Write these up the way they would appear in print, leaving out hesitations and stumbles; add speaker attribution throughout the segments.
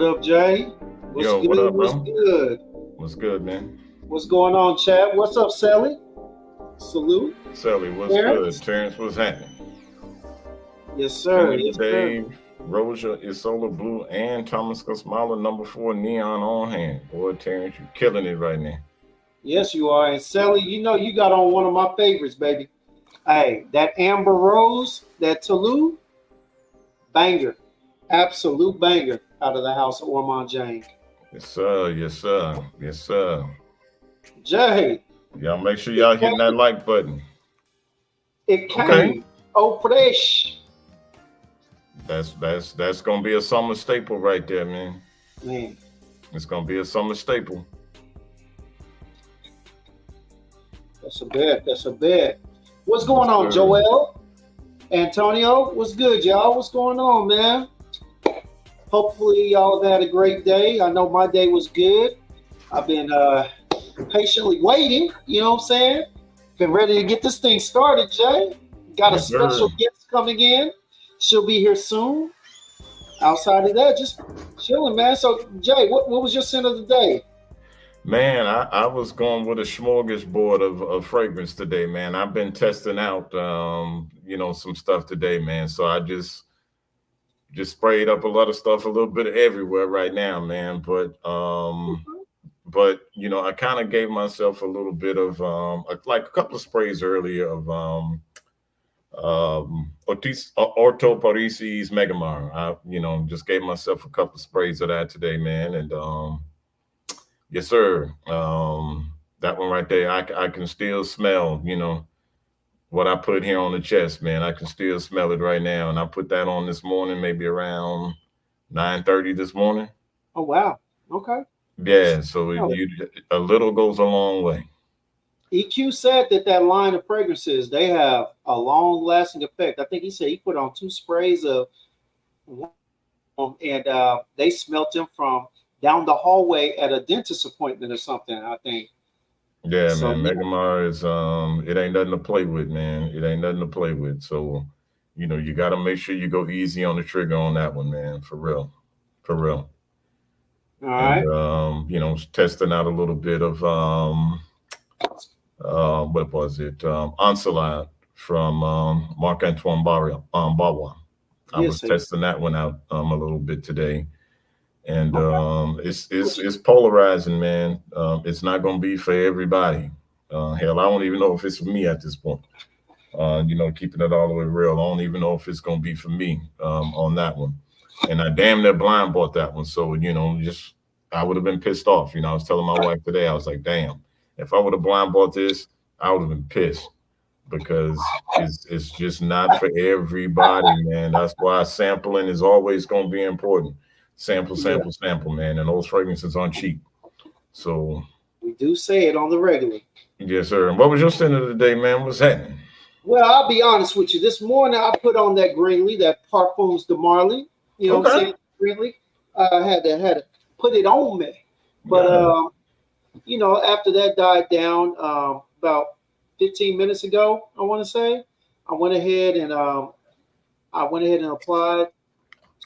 Speaker 1: What up, Jay? What's
Speaker 2: Yo,
Speaker 1: good?
Speaker 2: what up,
Speaker 1: What's
Speaker 2: bro?
Speaker 1: good?
Speaker 2: What's good, man?
Speaker 1: What's going on, Chad? What's up, Sally? Salute,
Speaker 2: Sally, what's good?
Speaker 1: Terrence.
Speaker 2: Terrence, what's happening?
Speaker 1: Yes, sir.
Speaker 2: Junior
Speaker 1: Yes, sir.
Speaker 2: Dave, Roja, Isola Blue, and Thomas Kosmala, number 4, Neon on hand. Boy, Terrence, you killing it right now.
Speaker 1: Yes, you are. And Sally, you know you got on one of my favorites, baby. Hey, that Amber Rose, that Toulouse, banger. Absolute banger out of the house of Ormond James.
Speaker 2: Yes, sir. Yes, sir. Yes, sir.
Speaker 1: Jay,
Speaker 2: Y'all make sure
Speaker 1: it
Speaker 2: y'all hitting that
Speaker 1: came.
Speaker 2: like button.
Speaker 1: It
Speaker 2: Okay.
Speaker 1: came. Oh, fresh.
Speaker 2: That's gonna be a summer staple right there, man.
Speaker 1: Man,
Speaker 2: It's gonna be a summer staple.
Speaker 1: that's a bet. That's a bet. What's
Speaker 2: Yes,
Speaker 1: going on,
Speaker 2: sir.
Speaker 1: Joel? Antonio, what's good, y'all? What's going on, man? Hopefully, y'all have had a great day. I know my day was good. I've been patiently waiting. You know what I'm saying? Been ready to get this thing started, Jay. Got a
Speaker 2: Yes,
Speaker 1: special
Speaker 2: sir.
Speaker 1: guest coming in. She'll be here soon. Outside of that, just chilling, man. So, Jay, what was your sin of the day?
Speaker 2: Man, I was going with a smorgasbord of fragrance today, man. I've been testing out, some stuff today, man. So I just sprayed up a lot of stuff, a little bit of everywhere right now, man. But I kind of gave myself a little bit of like a couple of sprays earlier of Orthoparesis Megamar. Just gave myself a couple of sprays of that today, man, and yes, sir. That one right there, I can still smell, what I put here on the chest, man. I can still smell it right now. And I put that on this morning, maybe around 9:30 this morning.
Speaker 1: Oh, wow. Okay.
Speaker 2: Yeah, so
Speaker 1: Oh,
Speaker 2: a little goes a long way.
Speaker 1: EQ said that line of fragrances, they have a long lasting effect. I think he said he put on 2 sprays of one, and they smelt him from down the hallway at a dentist appointment or something, I think.
Speaker 2: Yeah,
Speaker 1: So,
Speaker 2: man.
Speaker 1: yeah.
Speaker 2: Megamar is it ain't nothing to play with, man. It ain't nothing to play with. So, you gotta make sure you go easy on the trigger on that one, man. For real. For real.
Speaker 1: All
Speaker 2: And
Speaker 1: right.
Speaker 2: testing out a little bit of what was it? Onslaught from Marc Antoine Barrois. I
Speaker 1: Yes,
Speaker 2: was
Speaker 1: sir.
Speaker 2: testing that one out a little bit today, and
Speaker 1: Okay.
Speaker 2: it's polarizing, man. It's not going to be for everybody. Hell, I don't even know if it's for me at this point. Keeping it all the way real, I don't even know if it's going to be for me on that one. And I damn near blind bought that one, so just I would have been pissed off. I was telling my wife today, I was like, damn, if I would have blind bought this, I would have been pissed because it's just not for everybody, man. That's why sampling is always going to be important. Sample,
Speaker 1: Yeah,
Speaker 2: sample, sample, man. And those fragrances aren't cheap. So,
Speaker 1: we do say it on the regular.
Speaker 2: yes, sir. And what was your sin of the day, man? What's happening?
Speaker 1: Well, I'll be honest with you. This morning I put on that Greenlee, that Parfums de Marly. You know what I'm
Speaker 2: Okay.
Speaker 1: saying? Greenlee. I had to put it on me. But
Speaker 2: Yeah.
Speaker 1: after that died down about 15 minutes ago, I want to say, I went ahead and applied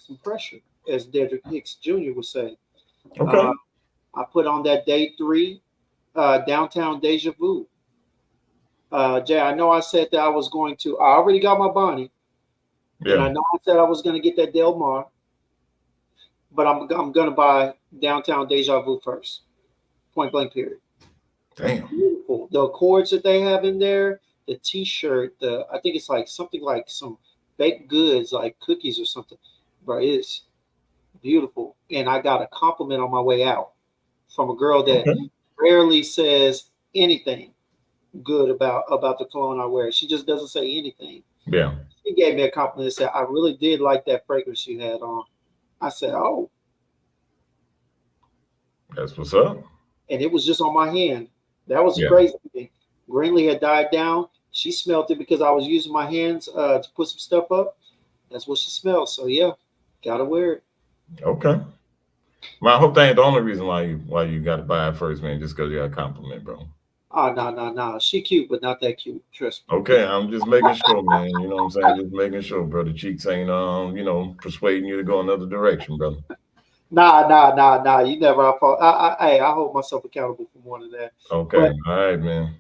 Speaker 1: some pressure, as Dedrick Hicks Jr. would say. Uh,
Speaker 2: Okay.
Speaker 1: I put on that day 3 downtown deja vu. Jay, I know I said that I was going to. I already got my Bonnie, and
Speaker 2: Yeah.
Speaker 1: I know I said I was going to get that Del Mar, but I'm going to buy downtown deja vu first. Point blank. Period.
Speaker 2: Damn.
Speaker 1: Beautiful. The accords that they have in there, the T-shirt, I think it's like something like some baked goods, like cookies or something. But it's beautiful, and I got a compliment on my way out from a girl that
Speaker 2: Okay.
Speaker 1: rarely says anything good about the cologne I wear. She just doesn't say anything.
Speaker 2: Yeah.
Speaker 1: She gave me a compliment and said, I really did like that fragrance you had on. I said, oh,
Speaker 2: That's what's up.
Speaker 1: and it was just on my hand. That was the
Speaker 2: Yeah.
Speaker 1: crazy thing. Greenlee had died down. She smelled it because I was using my hands to put some stuff up. That's what she smelled. So yeah, gotta wear it.
Speaker 2: Okay. Well, I hope that ain't the only reason why you got to buy it first, man. Just because you got a compliment, bro.
Speaker 1: Oh no, no, no. She cute, but not that cute. Trust
Speaker 2: Okay, I'm just making sure, man. You know what I'm saying? Just making sure, bro. The cheeks ain't persuading you to go another direction, brother.
Speaker 1: Nah. You never. I hold myself accountable for more than that.
Speaker 2: Okay,
Speaker 1: But
Speaker 2: all right, man.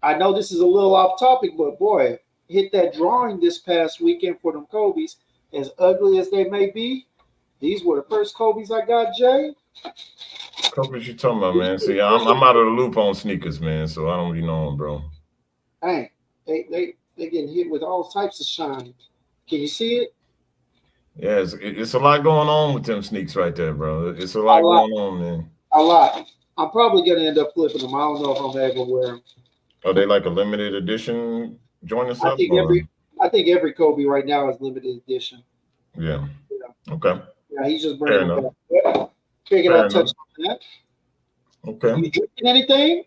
Speaker 1: I know this is a little off topic, but boy, hit that drawing this past weekend for them Kobe's. As ugly as they may be, these were the first Kobe's I got, Jay.
Speaker 2: What you talking about,
Speaker 1: These
Speaker 2: man?
Speaker 1: were the
Speaker 2: See, I'm
Speaker 1: first.
Speaker 2: I'm out of the loop on sneakers, man. So I don't really know 'em, bro.
Speaker 1: Dang, they getting hit with all types of shine. Can you see it?
Speaker 2: Yeah, it's a lot going on with them sneaks right there, bro. It's a
Speaker 1: A
Speaker 2: lot
Speaker 1: lot,
Speaker 2: going on, man.
Speaker 1: a lot. I'm probably gonna end up flipping them. I don't know if I'm ever wear them.
Speaker 2: Are they like a limited edition joint or
Speaker 1: I
Speaker 2: something?
Speaker 1: think
Speaker 2: Or
Speaker 1: every Kobe right now is limited edition.
Speaker 2: yeah,
Speaker 1: Yeah,
Speaker 2: okay,
Speaker 1: yeah, he's just
Speaker 2: fair
Speaker 1: bringing them
Speaker 2: enough.
Speaker 1: back. Yeah. Figured
Speaker 2: Fair
Speaker 1: I'd touch
Speaker 2: enough.
Speaker 1: on that.
Speaker 2: Okay.
Speaker 1: You drinking anything?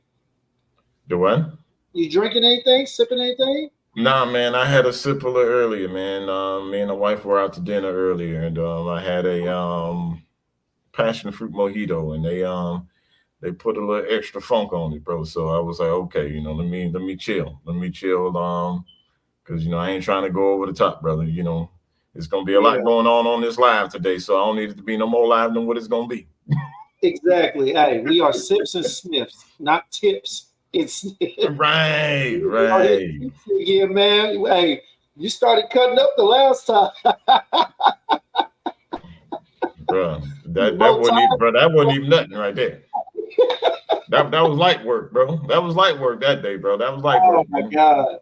Speaker 2: The what?
Speaker 1: You drinking anything? Sipping anything?
Speaker 2: Nah, man. I had a sip a little earlier, man. Me and the wife were out to dinner earlier, and I had a passion fruit mojito, and they put a little extra funk on it, bro. So I was like, okay, let me chill, because I ain't trying to go over the top, brother. It's gonna be a lot
Speaker 1: Yeah,
Speaker 2: going on this live today, so I don't need it to be no more live than what it's gonna be.
Speaker 1: exactly. Hey, we are sips and sniffs, not tips. It's sniffs.
Speaker 2: Right,
Speaker 1: We are here
Speaker 2: right,
Speaker 1: again, man. Hey, you started cutting up the last time.
Speaker 2: bro. That
Speaker 1: Both
Speaker 2: wasn't even,
Speaker 1: times.
Speaker 2: bro. That wasn't even nothing right there. That was light work, bro. That was light work that day, bro. That was light
Speaker 1: Oh
Speaker 2: work,
Speaker 1: my
Speaker 2: man.
Speaker 1: God,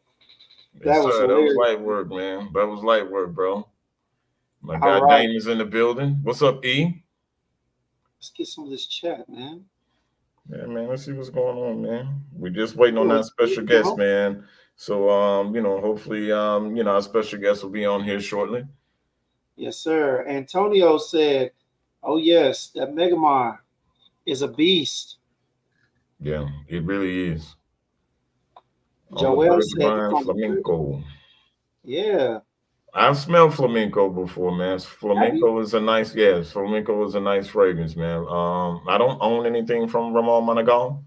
Speaker 1: that
Speaker 2: Yes,
Speaker 1: was
Speaker 2: sir. That was
Speaker 1: hilarious.
Speaker 2: light work, man. That was light work, bro. My
Speaker 1: All
Speaker 2: God,
Speaker 1: right,
Speaker 2: Dame is in the building. What's up, E?
Speaker 1: let's get some of this chat, man.
Speaker 2: Yeah, man. Let's see what's going on, man. We're just waiting on
Speaker 1: Well,
Speaker 2: that special guest, man. So, hopefully, our special guest will be on here shortly.
Speaker 1: yes, sir. Antonio said, "Oh yes, that Megamar is a beast."
Speaker 2: Yeah, it really is. On the
Speaker 1: Joel
Speaker 2: verge of
Speaker 1: said, "It's
Speaker 2: buying
Speaker 1: on the trip."
Speaker 2: flamenco.
Speaker 1: Yeah,
Speaker 2: I've smelled flamenco before, man.
Speaker 1: have you?
Speaker 2: Flamenco is a nice fragrance, man. I don't own anything from Ramon Monagal,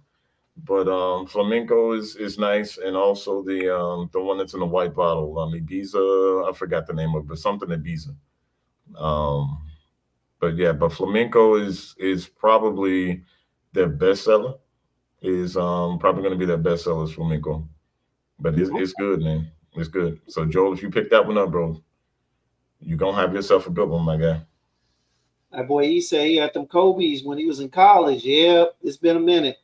Speaker 2: but flamenco is nice, and also the one that's in the white bottle, Ibiza. I forgot the name of it, but something Ibiza. Um, but yeah, but flamenco is probably their bestseller. Is probably going to be their bestseller is flamenco, but it's good, man. It's good. So Joel, if you pick that one up, bro, you gonna have yourself a good one, my guy.
Speaker 1: That boy, he said he had them Kobe's when he was in college. Yep, it's been a minute.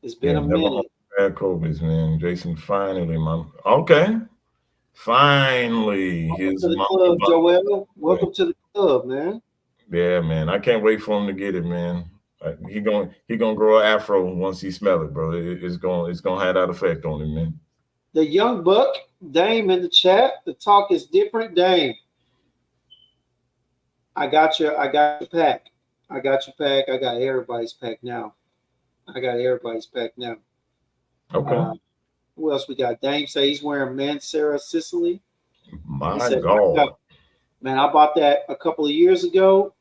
Speaker 1: It's been
Speaker 2: Yeah,
Speaker 1: a
Speaker 2: never owned
Speaker 1: minute.
Speaker 2: bad Kobe's, man. Jason, finally, man. Okay, finally,
Speaker 1: Welcome
Speaker 2: his
Speaker 1: to the
Speaker 2: mama
Speaker 1: club,
Speaker 2: bought
Speaker 1: Joel.
Speaker 2: it.
Speaker 1: Welcome to the club, man.
Speaker 2: Yeah, man. I can't wait for him to get it, man. He gonna grow an afro once he smell it, bro. It's gonna have that effect on him, man.
Speaker 1: The young buck, Dame in the chat. The talk is different, Dame. I got your pack. I got your pack. I got everybody's pack now. I got everybody's pack now.
Speaker 2: Okay.
Speaker 1: Uh, who else we got? Dame say he's wearing Mancera Sicily. He
Speaker 2: My
Speaker 1: said,
Speaker 2: God.
Speaker 1: man, I bought that a couple of years ago.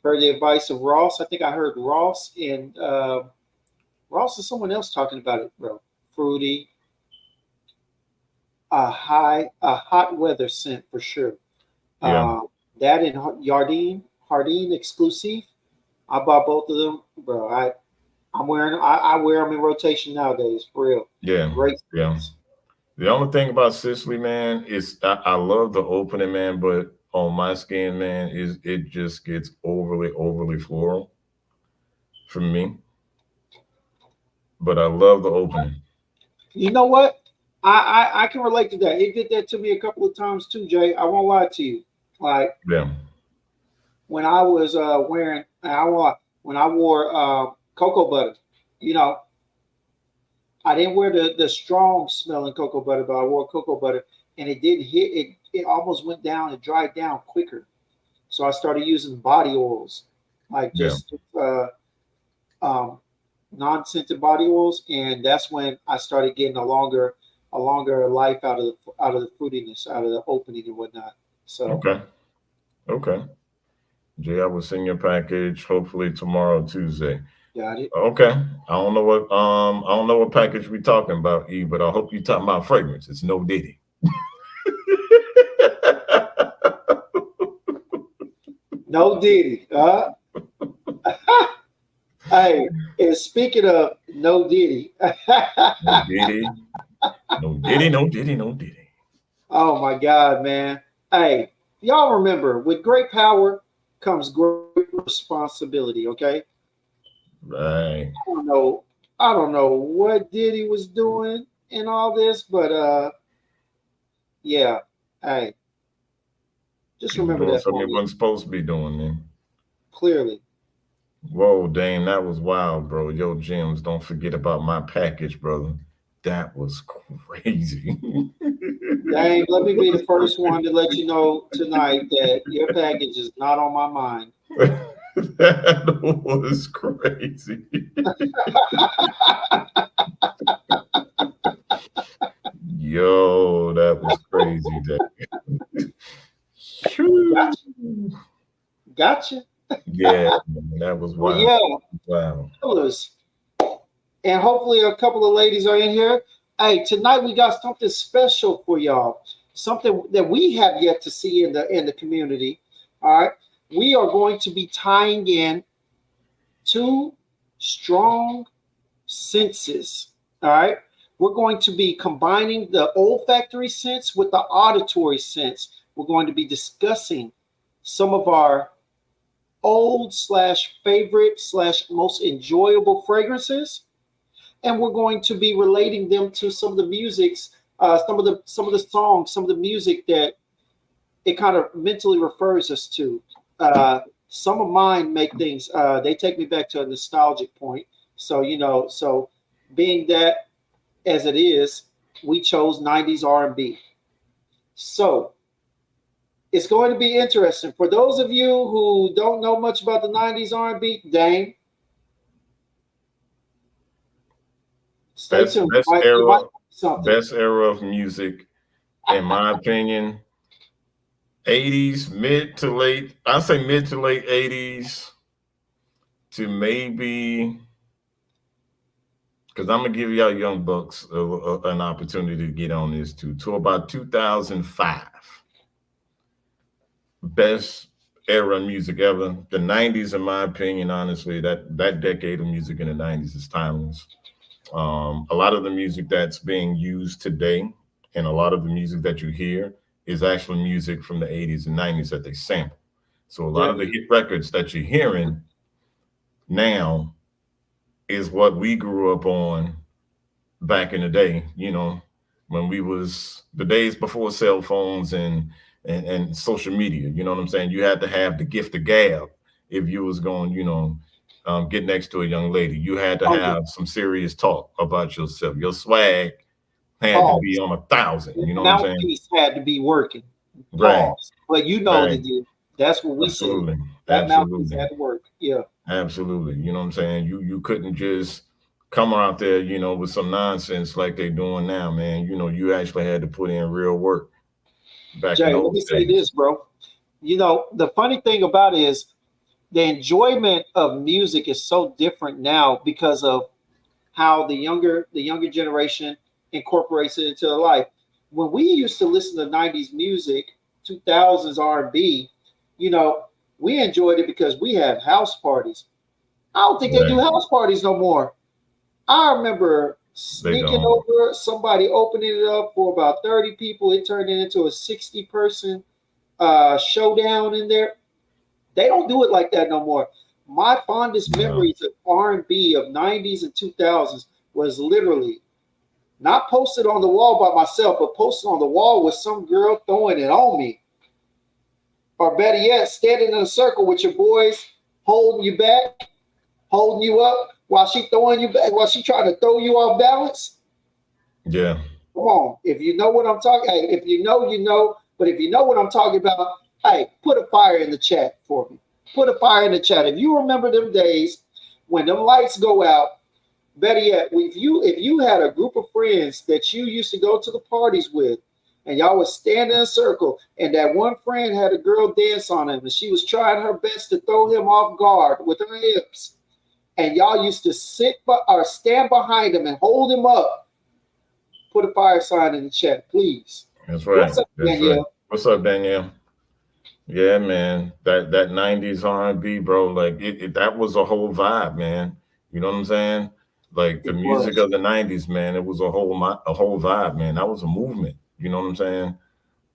Speaker 1: Heard the advice of Ross. I think I heard Ross and Ross and someone else talking about it, bro. Fruity, a hot weather scent for sure.
Speaker 2: Yeah.
Speaker 1: That and Hardin exclusive. I bought both of them, bro. I wear them in rotation nowadays, for real.
Speaker 2: Yeah.
Speaker 1: Great
Speaker 2: Yeah.
Speaker 1: scents.
Speaker 2: The only thing about Sicily, man, is I love the opening, man, but on my skin, man, is it just gets overly floral for me. But I love the opening.
Speaker 1: You know what? I can relate to that. It did that to me a couple of times too, Jay. I won't lie to you. Like
Speaker 2: Yeah.
Speaker 1: when I was wearing, when I wore cocoa butter. You know, I didn't wear the strong smelling cocoa butter, but I wore cocoa butter, and it didn't hit it. It almost went down and dried down quicker. So I started using body oils, like
Speaker 2: Yeah.
Speaker 1: just um, non-scented body oils, and that's when I started getting a longer life out of the fruitiness, out of the opening and whatnot. So
Speaker 2: Okay. Okay. Jay, I will send your package hopefully tomorrow, Tuesday.
Speaker 1: got it.
Speaker 2: Okay. I don't know what package we talking about, E, but I hope you talking about fragrance. It's no Diddy.
Speaker 1: No Diddy. Hey, and speaking of no Diddy,
Speaker 2: No Diddy, no Diddy, no Diddy, no Diddy.
Speaker 1: oh my God, man. Hey, y'all remember with great power comes great responsibility, okay?
Speaker 2: Right.
Speaker 1: I don't know. I don't know what Diddy was doing in all this, but yeah. Hey, just
Speaker 2: He was
Speaker 1: remember
Speaker 2: doing
Speaker 1: that
Speaker 2: something
Speaker 1: for
Speaker 2: he
Speaker 1: me
Speaker 2: wasn't supposed to be doing, man.
Speaker 1: clearly.
Speaker 2: Whoa, Dame, that was wild, bro. Yo, James, don't forget about my package, brother. That was crazy.
Speaker 1: Dang, let me be the first one to let you know tonight that your package is not on my mind.
Speaker 2: That was crazy. Yo, that was crazy.
Speaker 1: Gotcha. Gotcha.
Speaker 2: Yeah, man, that was
Speaker 1: Well,
Speaker 2: wild.
Speaker 1: yeah,
Speaker 2: Wow.
Speaker 1: fellas. And hopefully a couple of ladies are in here. Hey, tonight we got something special for y'all. Something that we have yet to see in the community. All right. We are going to be tying in two strong senses. All right. We're going to be combining the olfactory sense with the auditory sense. We're going to be discussing some of our old slash favorite slash most enjoyable fragrances, and we're going to be relating them to some of the musics, some of the songs, some of the music that it kind of mentally refers us to. Some of mine make things. They take me back to a nostalgic point. So so being that as it is, we chose 90s R&B. So it's going to be interesting for those of you who don't know much about the 90s R&B. Dane, stay
Speaker 2: Best
Speaker 1: tuned.
Speaker 2: best
Speaker 1: You
Speaker 2: era,
Speaker 1: might something.
Speaker 2: best era of music, in my opinion. 80s, I say mid to late 80s to maybe, because I'm gonna give y'all young bucks an opportunity to get on this too, to about 2005. Best era of music ever. The 90s, in my opinion, honestly, that decade of music in the 90s is timeless. A lot of the music that's being used today and a lot of the music that you hear is actually music from the 80s and 90s that they sample. So a lot
Speaker 1: Yeah.
Speaker 2: of the hit records that you're hearing now is what we grew up on back in the day, when we was the days before cell phones and social media. You know what I'm saying? You had to have the gift of gab if you was going, get next to a young lady. You had to
Speaker 1: Oh yeah.
Speaker 2: have some serious talk about yourself. Your swag had to be
Speaker 1: Pause.
Speaker 2: on 1,000. You know what I'm saying?
Speaker 1: Mouthpiece had to be working.
Speaker 2: Right,
Speaker 1: Pause. But you know
Speaker 2: right.
Speaker 1: that that's what we said.
Speaker 2: Absolutely,
Speaker 1: That mouthpiece
Speaker 2: absolutely.
Speaker 1: had to work. Yeah.
Speaker 2: Absolutely. You know what I'm saying? You couldn't just come out there, with some nonsense like they doing now, man. You actually had to put in real work back in
Speaker 1: Jay, let me
Speaker 2: those
Speaker 1: say
Speaker 2: days.
Speaker 1: this, bro. The funny thing about it is the enjoyment of music is so different now because of how the younger generation incorporates it into their life. When we used to listen to 90s music, 2000s R&B, you know, we enjoyed it because we had house parties. I don't think they do
Speaker 2: Right.
Speaker 1: house parties no more. I remember
Speaker 2: They
Speaker 1: sneaking
Speaker 2: don't.
Speaker 1: over, somebody opening it up for about 30 people. It turned into a 60-person showdown in there. They don't do it like that no more. My fondest
Speaker 2: No.
Speaker 1: memories of R&B of 90s and 2000s was literally not posted on the wall by myself, but posted on the wall with some girl throwing it on me. Or better yet, standing in a circle with your boys holding you back, holding you up while she throwing you back, while she trying to throw you off balance.
Speaker 2: Yeah.
Speaker 1: Come on. If you know what I'm talking, hey, if you know, you know. But if you know what I'm talking about, hey, put a fire in the chat for me. Put a fire in the chat. If you remember them days when them lights go out, better yet, if you had a group of friends that you used to go to the parties with, and y'all would stand in a circle, and that one friend had a girl dance on him, and she was trying her best to throw him off guard with her hips, and y'all used to or stand behind him and hold him up. Put a fire sign in the chat, please.
Speaker 2: That's right.
Speaker 1: What's up,
Speaker 2: That's right.
Speaker 1: Danielle?
Speaker 2: What's up, Danielle? Yeah, man. That 90s R&B, bro, like that was a whole vibe, man. You know what I'm saying? Like the
Speaker 1: It
Speaker 2: music
Speaker 1: was
Speaker 2: of the 90s, man, it was a whole vibe, man. That was a movement. You know what I'm saying?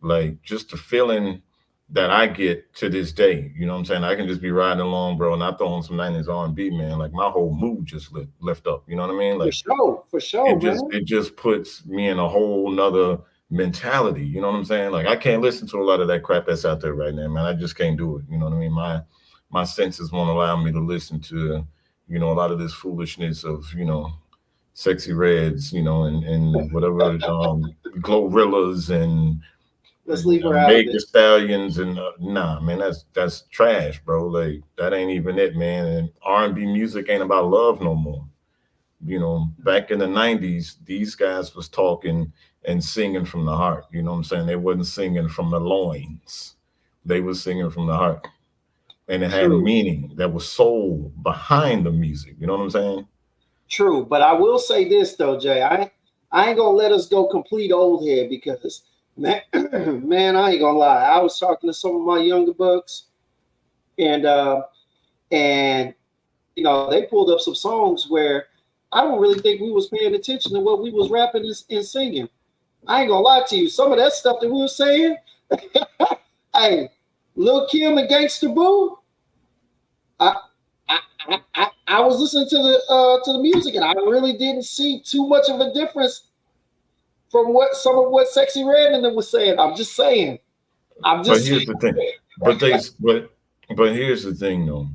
Speaker 2: Like just the feeling that I get to this day. You know what I'm saying? I can just be riding along, bro, and I throw on some 90s R&B, man. Like my whole mood just lift up. You know what I mean? Like
Speaker 1: for sure, man.
Speaker 2: it just puts me in a whole nother mentality. You know what I'm saying? Like I can't listen to a lot of that crap that's out there right now, man. I just can't do it. You know what I mean? My senses won't allow me to listen to, you know, a lot of this foolishness of, you know, sexy reds, you know, and whatever Glorrillas and
Speaker 1: Let's leave her out of
Speaker 2: Meg
Speaker 1: it.
Speaker 2: the Stallions and nah, man, that's trash, bro. Like that ain't even it, man. And R&B music ain't about love no more. You know, back in the 90s, these guys was talking and singing from the heart. You know what I'm saying? They wasn't singing from the loins. They was singing from the heart. And it had
Speaker 1: True,
Speaker 2: meaning. There was soul behind the music. You know what I'm saying?
Speaker 1: true. But I will say this though, Jay. I ain't gonna let us go complete old head because man, man, I ain't gonna lie. I was talking to some of my younger bucks, and and you know they pulled up some songs where I don't really think we was paying attention to what we was rapping and singing. I ain't gonna lie to you. Some of that stuff that we were saying, hey, Lil Kim and Gangsta Boo, I, I was listening to the music and I really didn't see too much of a difference from what some of what Sexy Red and them was saying. I'm just saying. I'm
Speaker 2: But
Speaker 1: just
Speaker 2: here's the thing. But they but here's the thing though.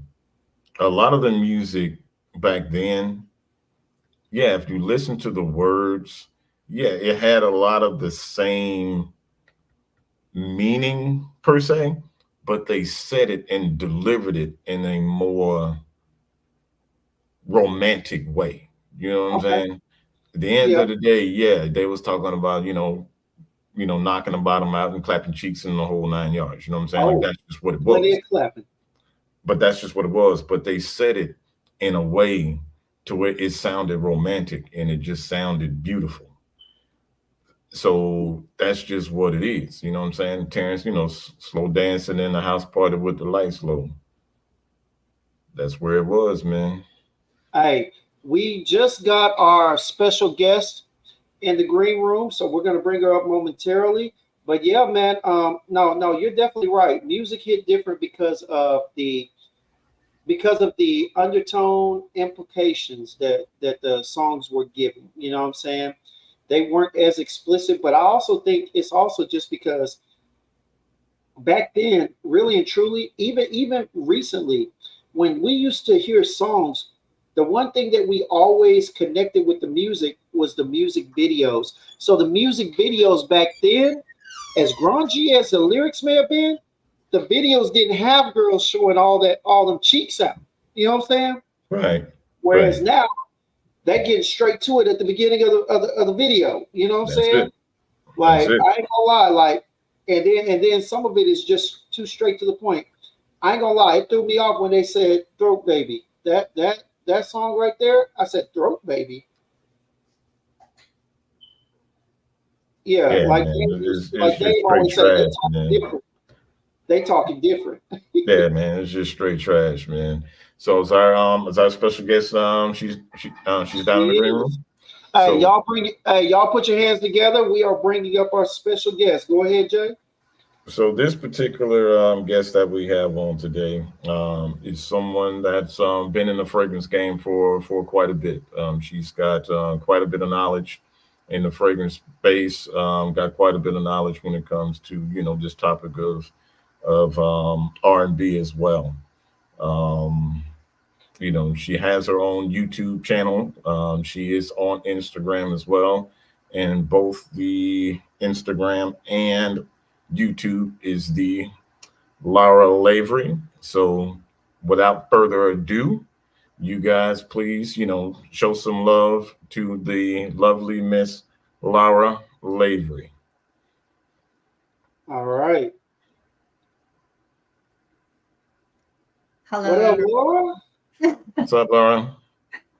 Speaker 2: A lot of the music back then, yeah, if you listen to the words, yeah, it had a lot of the same meaning per se, but they said it and delivered it in a more romantic way. You know what I'm
Speaker 1: okay.
Speaker 2: saying? At the end
Speaker 1: Yeah,
Speaker 2: of the day, yeah, they was talking about, knocking the bottom out and clapping cheeks in the whole 9 yards. You know what I'm saying? Like
Speaker 1: oh,
Speaker 2: that's just what it
Speaker 1: plenty
Speaker 2: was.
Speaker 1: of clapping.
Speaker 2: But that's just what it was. But they said it in a way to where it sounded romantic and it just sounded beautiful. So that's just what it is. You know what I'm saying? Terrence, slow dancing in the house party with the lights low. That's where it was, man.
Speaker 1: Hey, we just got our special guest in the green room, so we're gonna bring her up momentarily. But yeah, man, no, you're definitely right. Music hit different because of the undertone implications that the songs were giving. You know what I'm saying? They weren't as explicit, but I also think it's also just because back then, really and truly, even recently, when we used to hear songs, the one thing that we always connected with the music was the music videos. So the music videos back then, as grungy as the lyrics may have been, the videos didn't have girls showing all them cheeks out. You know what I'm saying?
Speaker 2: Right,
Speaker 1: Whereas
Speaker 2: right.
Speaker 1: now they get straight to it at the beginning of the video. You know what I'm
Speaker 2: That's
Speaker 1: saying?
Speaker 2: it. That's
Speaker 1: Like
Speaker 2: it.
Speaker 1: I ain't gonna lie, like and then some of it is just too straight to the point. I ain't gonna lie, it threw me off when they said throat baby. That song right there, I said throat baby. Yeah,
Speaker 2: Yeah,
Speaker 1: like
Speaker 2: man. It's
Speaker 1: like
Speaker 2: just
Speaker 1: Dave
Speaker 2: straight
Speaker 1: always say, they
Speaker 2: trash,
Speaker 1: talking
Speaker 2: man.
Speaker 1: different. They talking different.
Speaker 2: Yeah, man. It's just straight trash, man. So is our special guest she's down in the
Speaker 1: She
Speaker 2: green
Speaker 1: is.
Speaker 2: room. So
Speaker 1: Y'all put your hands together. We are bringing up our special guest. Go ahead, Jay.
Speaker 2: So this particular guest that we have on today is someone that's been in the fragrance game for quite a bit. She's got quite a bit of knowledge in the fragrance space. Got quite a bit of knowledge when it comes to this topic of R&B as well. Um, she has her own YouTube channel. She is on Instagram as well, and both the Instagram and YouTube is the Laura Lavery. So, without further ado, you guys please, show some love to the lovely Miss Laura Lavery.
Speaker 1: All right. What
Speaker 3: Hello,
Speaker 1: up,
Speaker 3: everyone.
Speaker 1: Laura?
Speaker 2: What's up, Laura?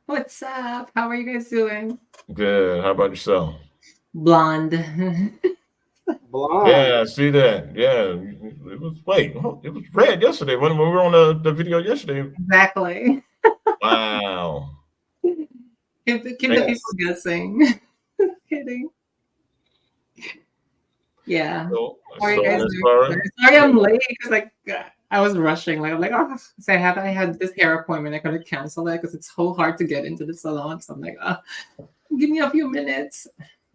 Speaker 3: What's up? How are you guys doing?
Speaker 2: Good. How about yourself?
Speaker 3: Blonde.
Speaker 1: Blonde.
Speaker 2: Yeah, I see that. Yeah, it was. Wait, it was red yesterday when we were on the video yesterday.
Speaker 3: Exactly.
Speaker 2: Wow.
Speaker 3: Keep the
Speaker 2: Thanks.
Speaker 3: people guessing. Just kidding. Yeah. Sorry,
Speaker 2: So
Speaker 3: guys.
Speaker 2: Miss Laura.
Speaker 3: Sorry, I'm late because I was rushing. Like I'm like, oh, so I had this hair appointment. I couldn't cancel it because it's so hard to get into the salon. So I'm like, give me a few minutes.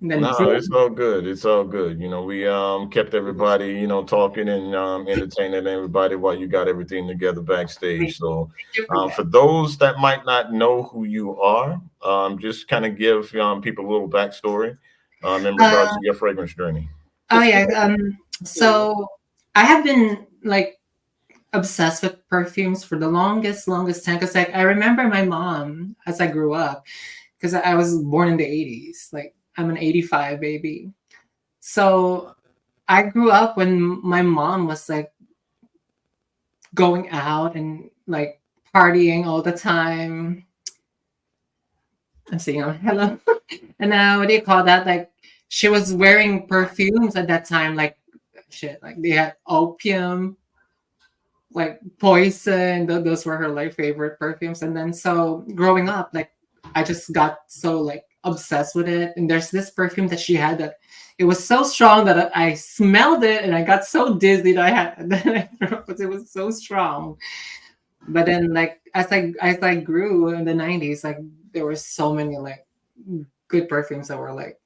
Speaker 3: And then
Speaker 2: No, it's all good. It's all good. You know, we kept everybody, talking and entertaining everybody while you got everything together backstage. So for those that might not know who you are, just kind of give people a little backstory in regards to your fragrance journey.
Speaker 3: Oh yeah. So I have been like obsessed with perfumes for the longest time. Because like I remember my mom as I grew up, because I was born in the 80s. Like I'm an 85 baby. So I grew up when my mom was like going out and like partying all the time. I'm saying, hello. And what do you call that? Like she was wearing perfumes at that time, like shit, like they had opium, like poison. Those were her like favorite perfumes. And then so growing up, like I just got so like obsessed with it. And there's this perfume that she had that it was so strong that I smelled it and I got so dizzy that because it was so strong. But then like as I grew in the 90s, like there were so many like good perfumes that were like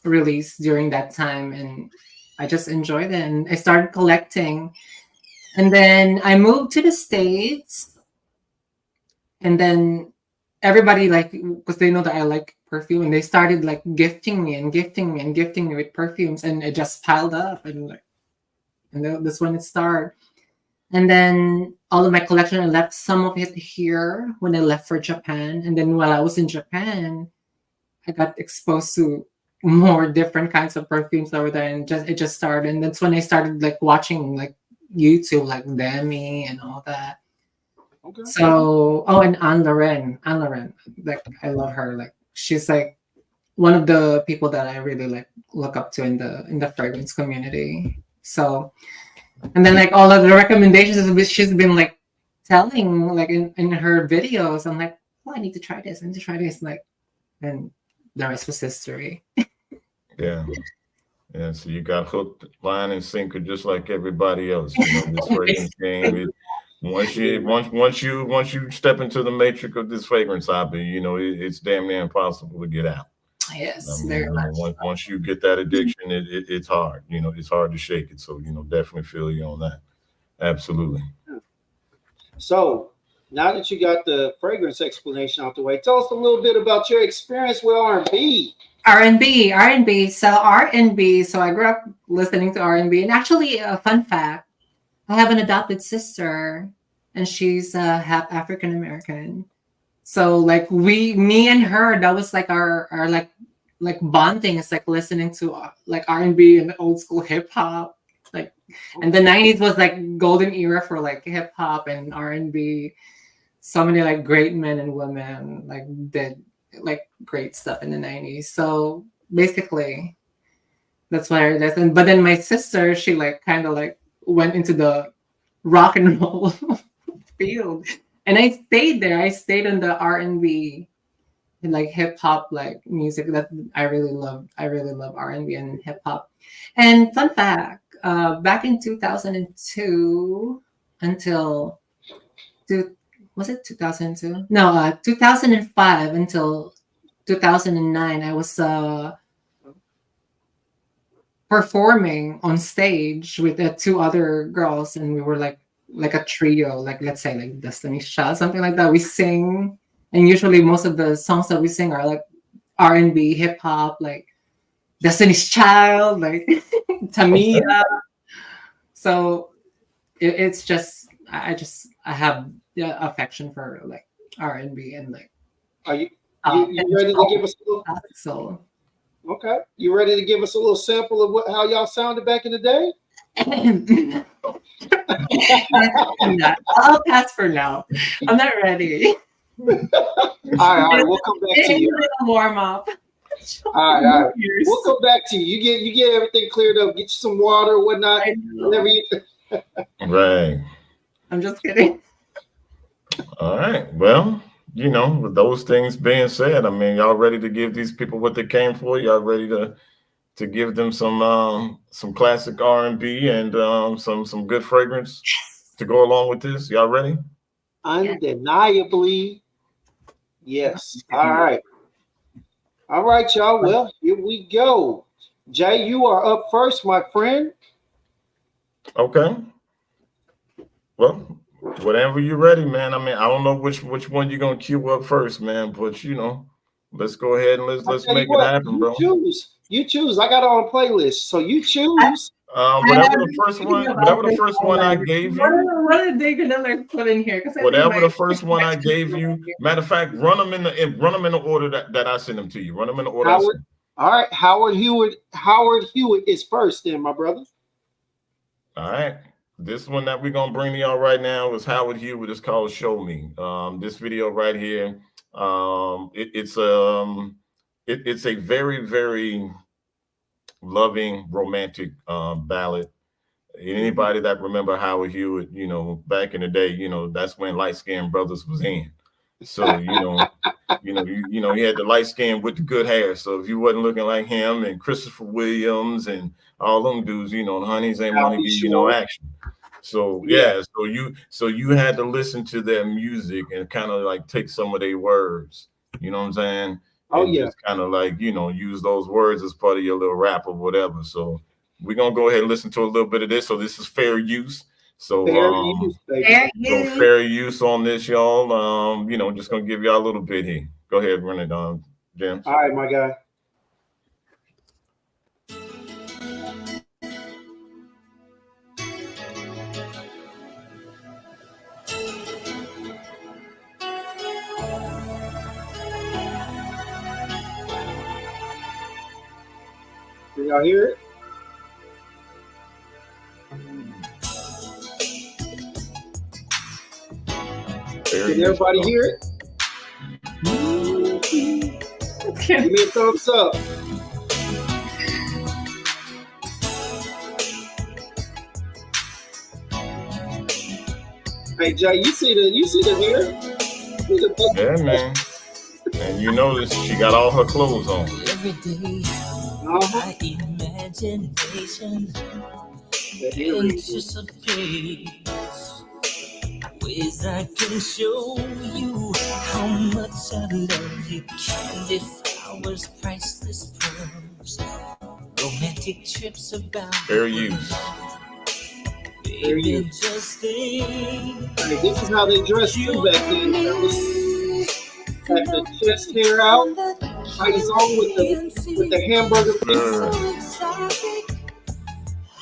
Speaker 3: released during that time, and I just enjoyed it and I started collecting. And then I moved to the States, and then everybody like, because they know that I like perfume, and they started like gifting me with perfumes, and it just piled up, and like, and that's when it started. And then all of my collection, I left some of it here when I left for Japan. And then while I was in Japan, I got exposed to more different kinds of perfumes over there, and it just started. And that's when I started like watching like YouTube, like Demi and all that. Okay. So, and Anne Loren, like I love her. Like she's like one of the people that I really like look up to in the fragrance community. So, and then like all of the recommendations she's been like telling like in her videos, I'm like, oh, I need to try this. Like, and the rest was history.
Speaker 2: Yeah. Yeah, so you got hooked, line, and sinker, just like everybody else. This fragrance game. Once you step into the matrix of this fragrance hobby, it's damn near impossible to get out.
Speaker 3: Yes, very much.
Speaker 2: Once you get that addiction, it's hard. It's hard to shake it. So definitely feel you on that. Absolutely.
Speaker 1: So now that you got the fragrance explanation out the way, tell us a little bit about your experience with R&B.
Speaker 3: R&B. So R&B. So I grew up listening to R&B, and actually, a fun fact: I have an adopted sister, and she's half African American. So like me and her, that was like our like bonding. It's like listening to like R&B and old school hip hop. Like, and the 90s was like golden era for like hip hop and R&B. So many like great men and women like did like great stuff in the 90s. So basically that's what I listened. But then my sister, she like kind of like went into the rock and roll field, and I stayed there. I stayed in the R&B and like hip hop like music that I really love. I really love R&B and hip hop. And fun fact, back in 2002 until was it 2002? No, 2005 until 2009, I was performing on stage with two other girls, and we were like a trio, like let's say like Destiny's Child, something like that. We sing, and usually most of the songs that we sing are like R&B, hip hop, like Destiny's Child, like Tamia. So it's just I have the affection for like R&B and like.
Speaker 1: Are you ready to give us a little?
Speaker 3: So.
Speaker 1: Okay, you ready to give us a little sample of how y'all sounded back in the day?
Speaker 3: I'll pass for now. I'm not ready.
Speaker 1: All right, we'll come back to you.
Speaker 3: Warm up.
Speaker 1: All right. We'll come back to you. You get everything cleared up. Get you some water, whatnot. Whatever you.
Speaker 2: Right.
Speaker 3: I'm just kidding.
Speaker 2: All right. Well, with those things being said, I mean, y'all ready to give these people what they came for? Y'all ready to give them some classic R&B and some good fragrance to go along with this? Y'all ready?
Speaker 1: Undeniably, yes. All right. All right, y'all. Well, here we go. Jay, you are up first, my friend.
Speaker 2: Okay. Well, whatever you're ready, man. I mean, I don't know which one you're gonna cue up first, man. But let's go ahead and let's make it happen, bro.
Speaker 1: You choose. I got it on a playlist, so you choose.
Speaker 2: Whatever the first one I gave you.
Speaker 3: What are they gonna put in here?
Speaker 2: Whatever the first one I gave you. Matter of fact, run them in the order that I sent them to you. Run them in the order.
Speaker 1: All right, Howard Hewitt is first, then, my brother.
Speaker 2: All right. This one that we're gonna bring to y'all right now is Howard Hewitt. It's called "Show Me." This video right here. It's a very, very loving romantic ballad. Anybody that remember Howard Hewitt, back in the day, that's when light skinned brothers was in. So he had the light skin with the good hair. So if you wasn't looking like him and Christopher Williams and all them dudes, the honeys ain't want to give you no action. So so you had to listen to their music and kind of like take some of their words. You know what I'm saying? Just kind of like, use those words as part of your little rap or whatever. So we're going to go ahead and listen to a little bit of this. So this is fair use. So fair use on this, y'all. Just going to give y'all a little bit here. Go ahead, run it down, James.
Speaker 1: All right, my guy. Can y'all hear it? Can everybody hear it? Give me a thumbs up. Hey Jay, you see the hair?
Speaker 2: Yeah, man. And you notice she got all her clothes on.
Speaker 4: Every day, my imagination anticipates ways I can show you how much I love you. Candy flowers, priceless pearls, romantic trips about
Speaker 2: fair use.
Speaker 4: Baby, just think.
Speaker 1: This is how they dressed too back then. Had the chest hair out, eyes on with the hamburger piece.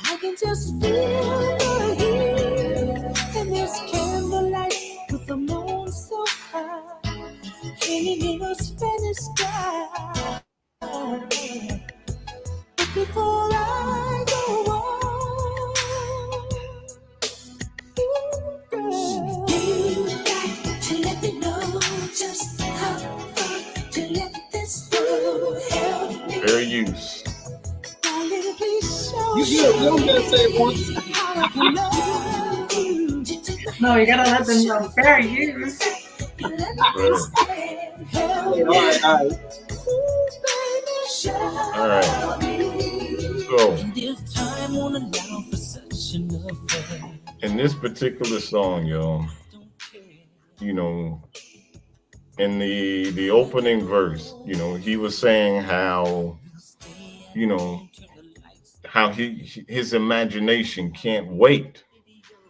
Speaker 4: I can just feel the heat in this candlelight with the moon so high, hanging in a Spanish sky. But before I go on, girl, you got to let me know just how far to let this go. Help me.
Speaker 2: Fair use.
Speaker 1: You don't gotta say it once.
Speaker 3: No, you gotta let them know. Fair use.
Speaker 2: All right. So, in this particular song, y'all, in the opening verse, he was saying how, how his imagination can't wait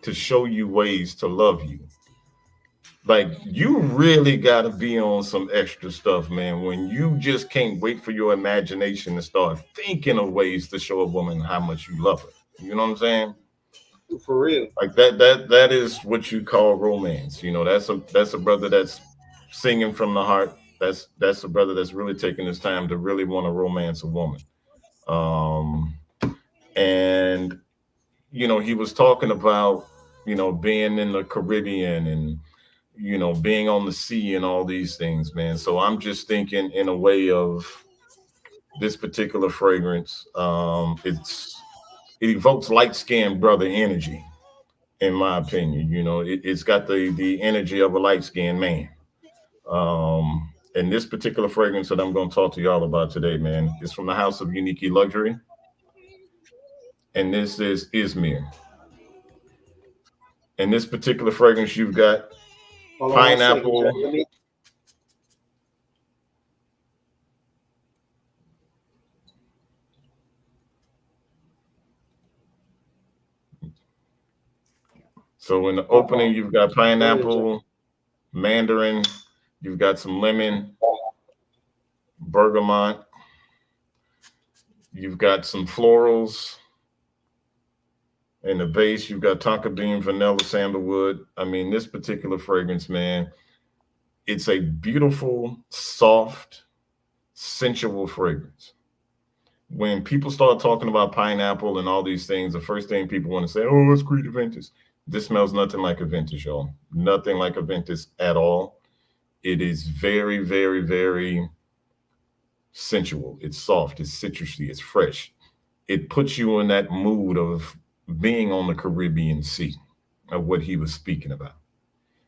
Speaker 2: to show you ways to love you. Like, you really got to be on some extra stuff, man, when you just can't wait for your imagination to start thinking of ways to show a woman how much you love her. You know what I'm saying?
Speaker 1: For real.
Speaker 2: Like that is what you call romance. That's a brother that's singing from the heart. That's a brother that's really taking his time to really want to romance a woman. And he was talking about being in the Caribbean and being on the sea and all these things, man. So I'm just thinking in a way of this particular fragrance, it evokes light skinned brother energy, in my opinion. It's got the energy of a light skinned man. And this particular fragrance that I'm going to talk to y'all about today, man, is from the house of Unique Luxury, and this is Izmir. And this particular fragrance, you've got
Speaker 1: Hold on one second,
Speaker 2: pineapple.
Speaker 1: Jay. Let me.
Speaker 2: So in the opening, you've got
Speaker 1: Go ahead, Jay.
Speaker 2: pineapple, mandarin, you've got some lemon, bergamot, you've got some florals. In the base, you've got tonka bean, vanilla, sandalwood. I mean, this particular fragrance, man, it's a beautiful, soft, sensual fragrance. When people start talking about pineapple and all these things, the first thing people want to say, oh, it's Creed Aventus. This smells nothing like Aventus, y'all. Nothing like Aventus at all. It is very, very, very sensual. It's soft. It's citrusy. It's fresh. It puts you in that mood of being on the Caribbean Sea, of what he was speaking about.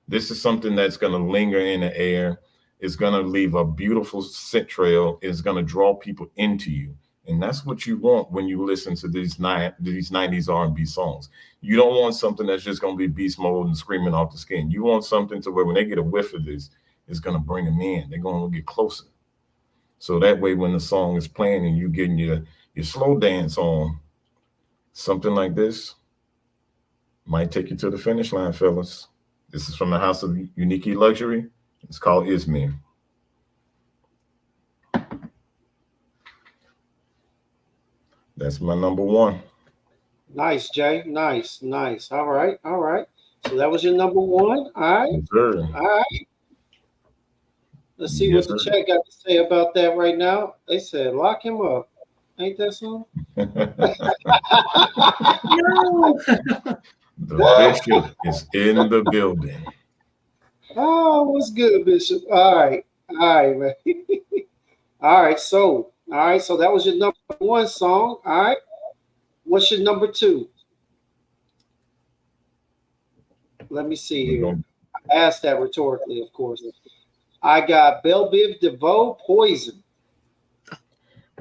Speaker 2: This is something that's going to linger in the air. It's going to leave a beautiful scent trail. It's going to draw people into you. And that's what you want when you listen to these 90s R&B songs. You don't want something that's just going to be beast mode and screaming off the skin. You want something to where when they get a whiff of this, it's going to bring them in. They're going to get closer. So that way, when the song is playing and you getting your slow dance on, something like this might take you to the finish line, fellas. This is from the house of Unique Luxury. It's called Izmir. That's my number one.
Speaker 1: Nice, Jay. Nice. All right. So that was your number one. All right.
Speaker 2: Yes, sir.
Speaker 1: All right. Let's see
Speaker 2: Yes,
Speaker 1: what the
Speaker 2: sir.
Speaker 1: chat got to say about that right now. They said, lock him up. Ain't that something?
Speaker 3: No.
Speaker 2: The bishop is in the building.
Speaker 1: Oh, what's good, Bishop? All right, man. All right, so that was your number one song. All right. What's your number two? Let me see here. I asked that rhetorically, of course. I got Belle Biv DeVoe, Poison.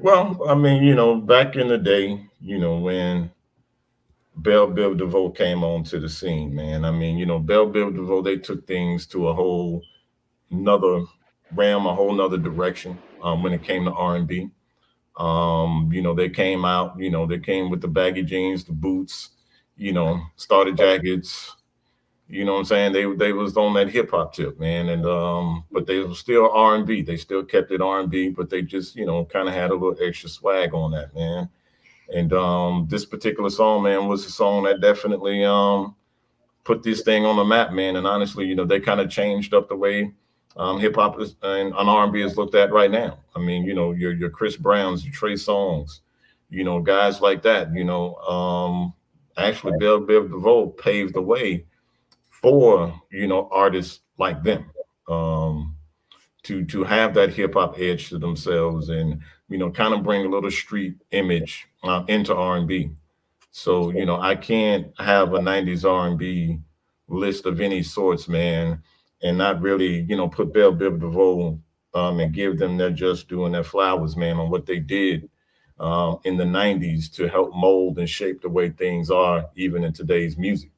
Speaker 2: Well, I mean, back in the day, when Belle Biv DeVoe came onto the scene, man. I mean, Belle Biv DeVoe, they took things to a whole nother realm, a whole nother direction when it came to R&B. They came out, they came with the baggy jeans, the boots, starter jackets. You know what I'm saying? They was on that hip hop tip, man. And but they were still R&B. They still kept it R&B, but they just, kind of had a little extra swag on that, man. And this particular song, man, was a song that definitely put this thing on the map, man. And honestly, they kind of changed up the way hip hop and R&B is looked at right now. I mean, your Chris Browns, your Trey Songz, guys like that. Actually, Belle Biv DeVoe paved the way for artists like them to have that hip hop edge to themselves and kind of bring a little street image into R&B. So I can't have a 90s R&B list of any sorts, man, and not really put Belle Biv DeVoe and give them their just due and their flowers, man, on what they did in the 90s to help mold and shape the way things are even in today's music.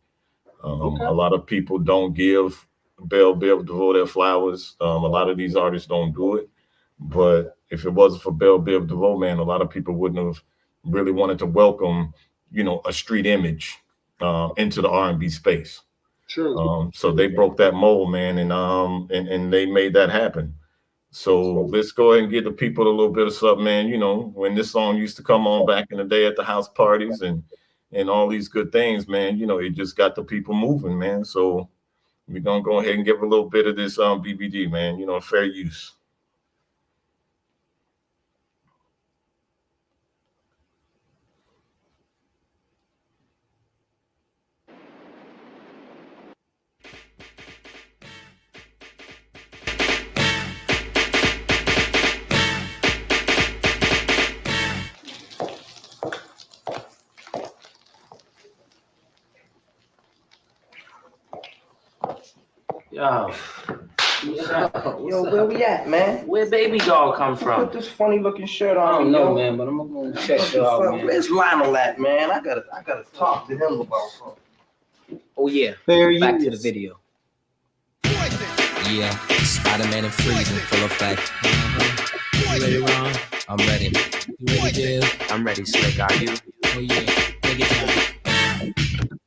Speaker 1: Okay.
Speaker 2: A lot of people don't give Belle Biv DeVoe their flowers. A lot of these artists don't do it. But if it wasn't for Belle Biv DeVoe, man, a lot of people wouldn't have really wanted to welcome, a street image into the R&B space.
Speaker 1: True.
Speaker 2: So they broke that mold, man, and they made that happen. So let's go ahead and give the people a little bit of something, man. When this song used to come on back in the day at the house parties and all these good things, man, it just got the people moving, man. So we're going to go ahead and give a little bit of this BBD, man, fair use.
Speaker 5: Yo, where we at, man?
Speaker 6: Where baby doll come from?
Speaker 5: Put this funny looking shirt on.
Speaker 6: I don't
Speaker 5: me,
Speaker 6: know,
Speaker 5: yo.
Speaker 6: man, but I'm gonna check you out, man.
Speaker 5: Where's Lionel at, man? I gotta talk to him about something.
Speaker 6: Oh yeah.
Speaker 1: There
Speaker 6: Back
Speaker 1: you
Speaker 6: to the
Speaker 1: is.
Speaker 6: video.
Speaker 7: Yeah, Spider-Man and Freeze in full effect. You ready, Ron? I'm ready. You ready, Dale?
Speaker 6: I'm ready, Slick. Are you?
Speaker 7: Oh yeah, take it down.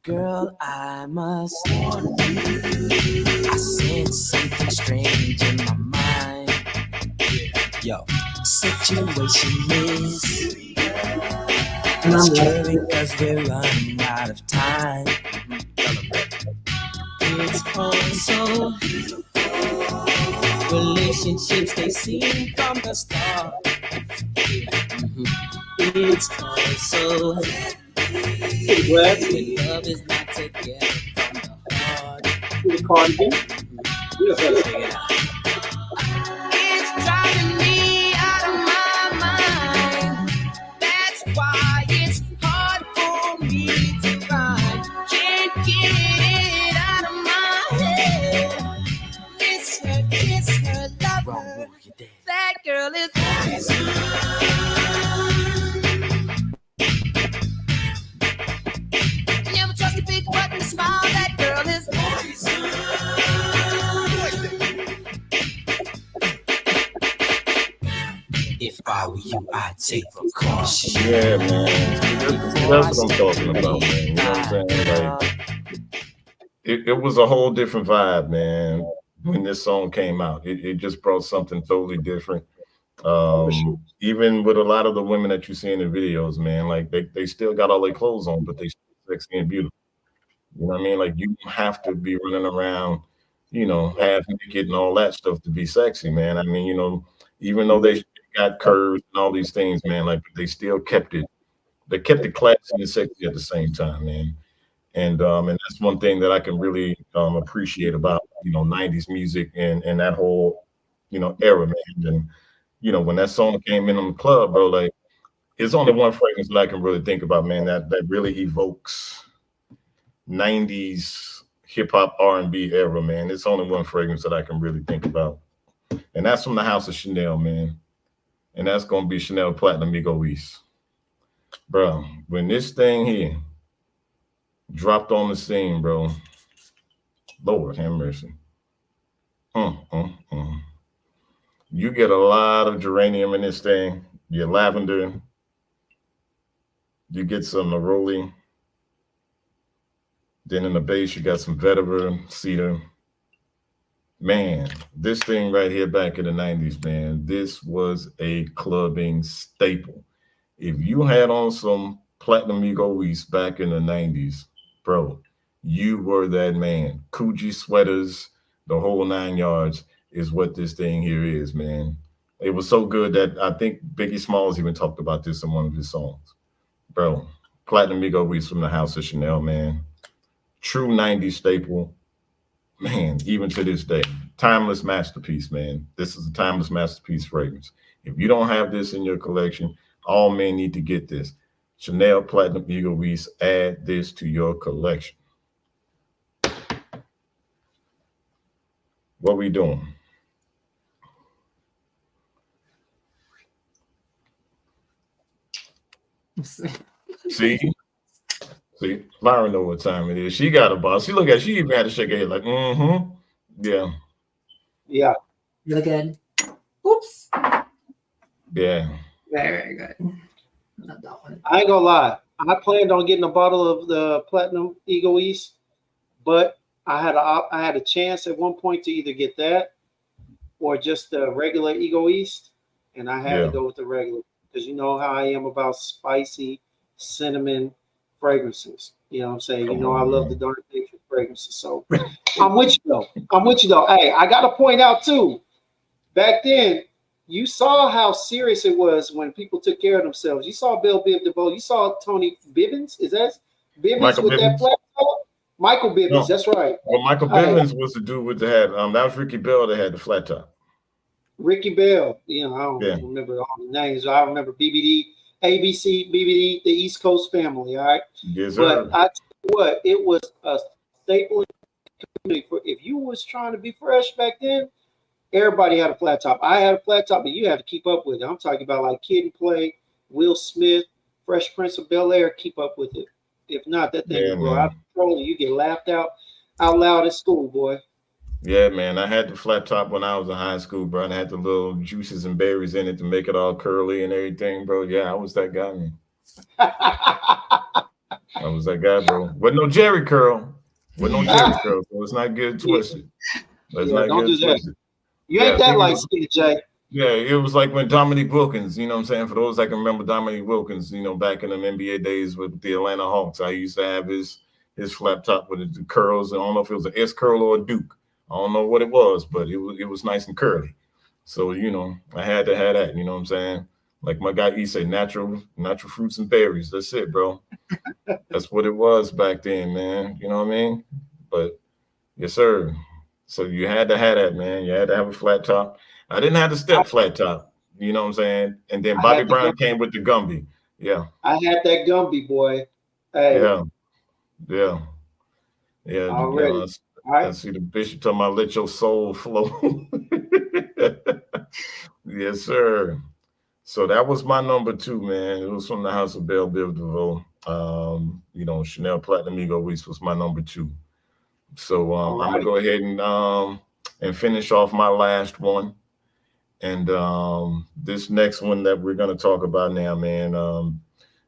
Speaker 7: Girl, I must warn you, I sense something strange in my mind. Yo, situation is scary because we're running out of time. It's also relationships they seem from the start. It's also when love is not together from the heart. It's driving me out of my mind. That's why it's hard for me to find. Can't get it out of my head. It's her lover. That girl is poison. Never trust a big button to smile. That girl is poison. If I were you, I'd take precaution.
Speaker 2: Yeah, man. That's what I'm talking about, man. You know what I'm saying? Like, it was a whole different vibe, man. When this song came out, it just brought something totally different. Even with a lot of the women that you see in the videos, man, like they still got all their clothes on, but they still sexy and beautiful. You know what I mean? Like you don't have to be running around, you know, half naked and all that stuff to be sexy, man. I mean, you know, even though they got curves and all these things, man, like they still kept it. They kept it classy and sexy at the same time, man. And that's one thing that I can really appreciate about, you know, 90s music and that whole, you know, era, man. And you know, when that song came in on the club, bro, like it's only one fragrance that I can really think about, man, that really evokes 90s hip hop R&B era, man. It's only one fragrance that I can really think about. And that's from the house of Chanel, man. And that's gonna be Chanel Platinum Ego East. Bro, when this thing here dropped on the scene, bro, Lord have mercy. You get a lot of geranium in this thing, your lavender, you get some neroli. Then in the base, you got some vetiver, cedar. Man, this thing right here back in the 90s, man, this was a clubbing staple. If you had on some Platinum Ego East back in the 90s, bro, you were that man. Coogee sweaters, the whole 9 yards is what this thing here is, man. It was so good that I think Biggie Smalls even talked about this in one of his songs. Bro, Platinum Ego East from the house of Chanel, man. True 90s staple, man, even to this day. Timeless masterpiece, man. This is a timeless masterpiece fragrance. If you don't have this in your collection, all men need to get this. Chanel Platinum Ego East, add this to your collection. What we doing? See, Myra know what time it is. She got a boss. She look at. She even had to shake her head like, yeah,
Speaker 1: Yeah.
Speaker 3: Really good. Oops.
Speaker 2: yeah.
Speaker 3: Very good. Love that one.
Speaker 1: I ain't gonna lie. I planned on getting a bottle of the Platinum Ego East, but I had a chance at one point to either get that or just the regular Ego East, and I had to go with the regular because you know how I am about spicy cinnamon fragrances. You know what I'm saying? You know I love the dark nature fragrances. So I'm with you though. Hey, I gotta point out too, back then, you saw how serious it was when people took care of themselves. You saw Bill Biv DeVoe. You saw Tony Bibbins. Is that Bibbins
Speaker 2: Michael
Speaker 1: with
Speaker 2: Bibbins.
Speaker 1: that flat top? Michael Bibbins.
Speaker 2: No.
Speaker 1: That's right.
Speaker 2: Well, Michael Bibbins was the dude with the hat. That was Ricky Bell that had the flat top.
Speaker 1: Ricky Bell. You know, I don't remember all the names. I remember BBD, ABC, BBD, the East Coast family. All right.
Speaker 2: Yes, sir.
Speaker 1: But I tell you what, it was a staple in the community. If you was trying to be fresh back then, Everybody had a flat top. I had a flat top, but you had to keep up with it. I'm talking about like Kid and Play, Will Smith, Fresh Prince of Bel-Air. Keep up with it. If not, that thing will go out of control and you get laughed out loud at school, boy.
Speaker 2: Yeah, man. I had the flat top when I was in high school, bro. And I had the little juices and berries in it to make it all curly and everything, bro. Yeah, I was that guy, man. I was that guy, bro. With no Jerry curl. With no Jerry curl. So it's not good twisted. It's not
Speaker 1: don't
Speaker 2: good
Speaker 1: do that.
Speaker 2: twisted.
Speaker 1: You ain't that like Skinny J.
Speaker 2: Yeah, it was like when Dominique Wilkins, you know what I'm saying? For those that can remember Dominique Wilkins, you know, back in the NBA days with the Atlanta Hawks, I used to have his flat top with the curls. I don't know if it was an S curl or a Duke. I don't know what it was, but it was nice and curly. So, you know, I had to have that, you know what I'm saying? Like my guy, he said, natural fruits and berries. That's it, bro. That's what it was back then, man. You know what I mean? But yes, sir. So you had to have that, man. You had to have a flat top. I didn't have the step flat top. You know what I'm saying? And then Bobby Brown came with the Gumby. Yeah.
Speaker 1: I had that Gumby, boy. Hey.
Speaker 2: Yeah.
Speaker 1: Already.
Speaker 2: I see the bishop talking about let your soul flow. Yes, sir. So that was my number 2, man. It was from the House of Belle Biv DeVoe. You know, Chanel Platinum Ego Reese was my number 2. So I'm gonna go ahead and finish off my last one. And this next one that we're gonna talk about now, man.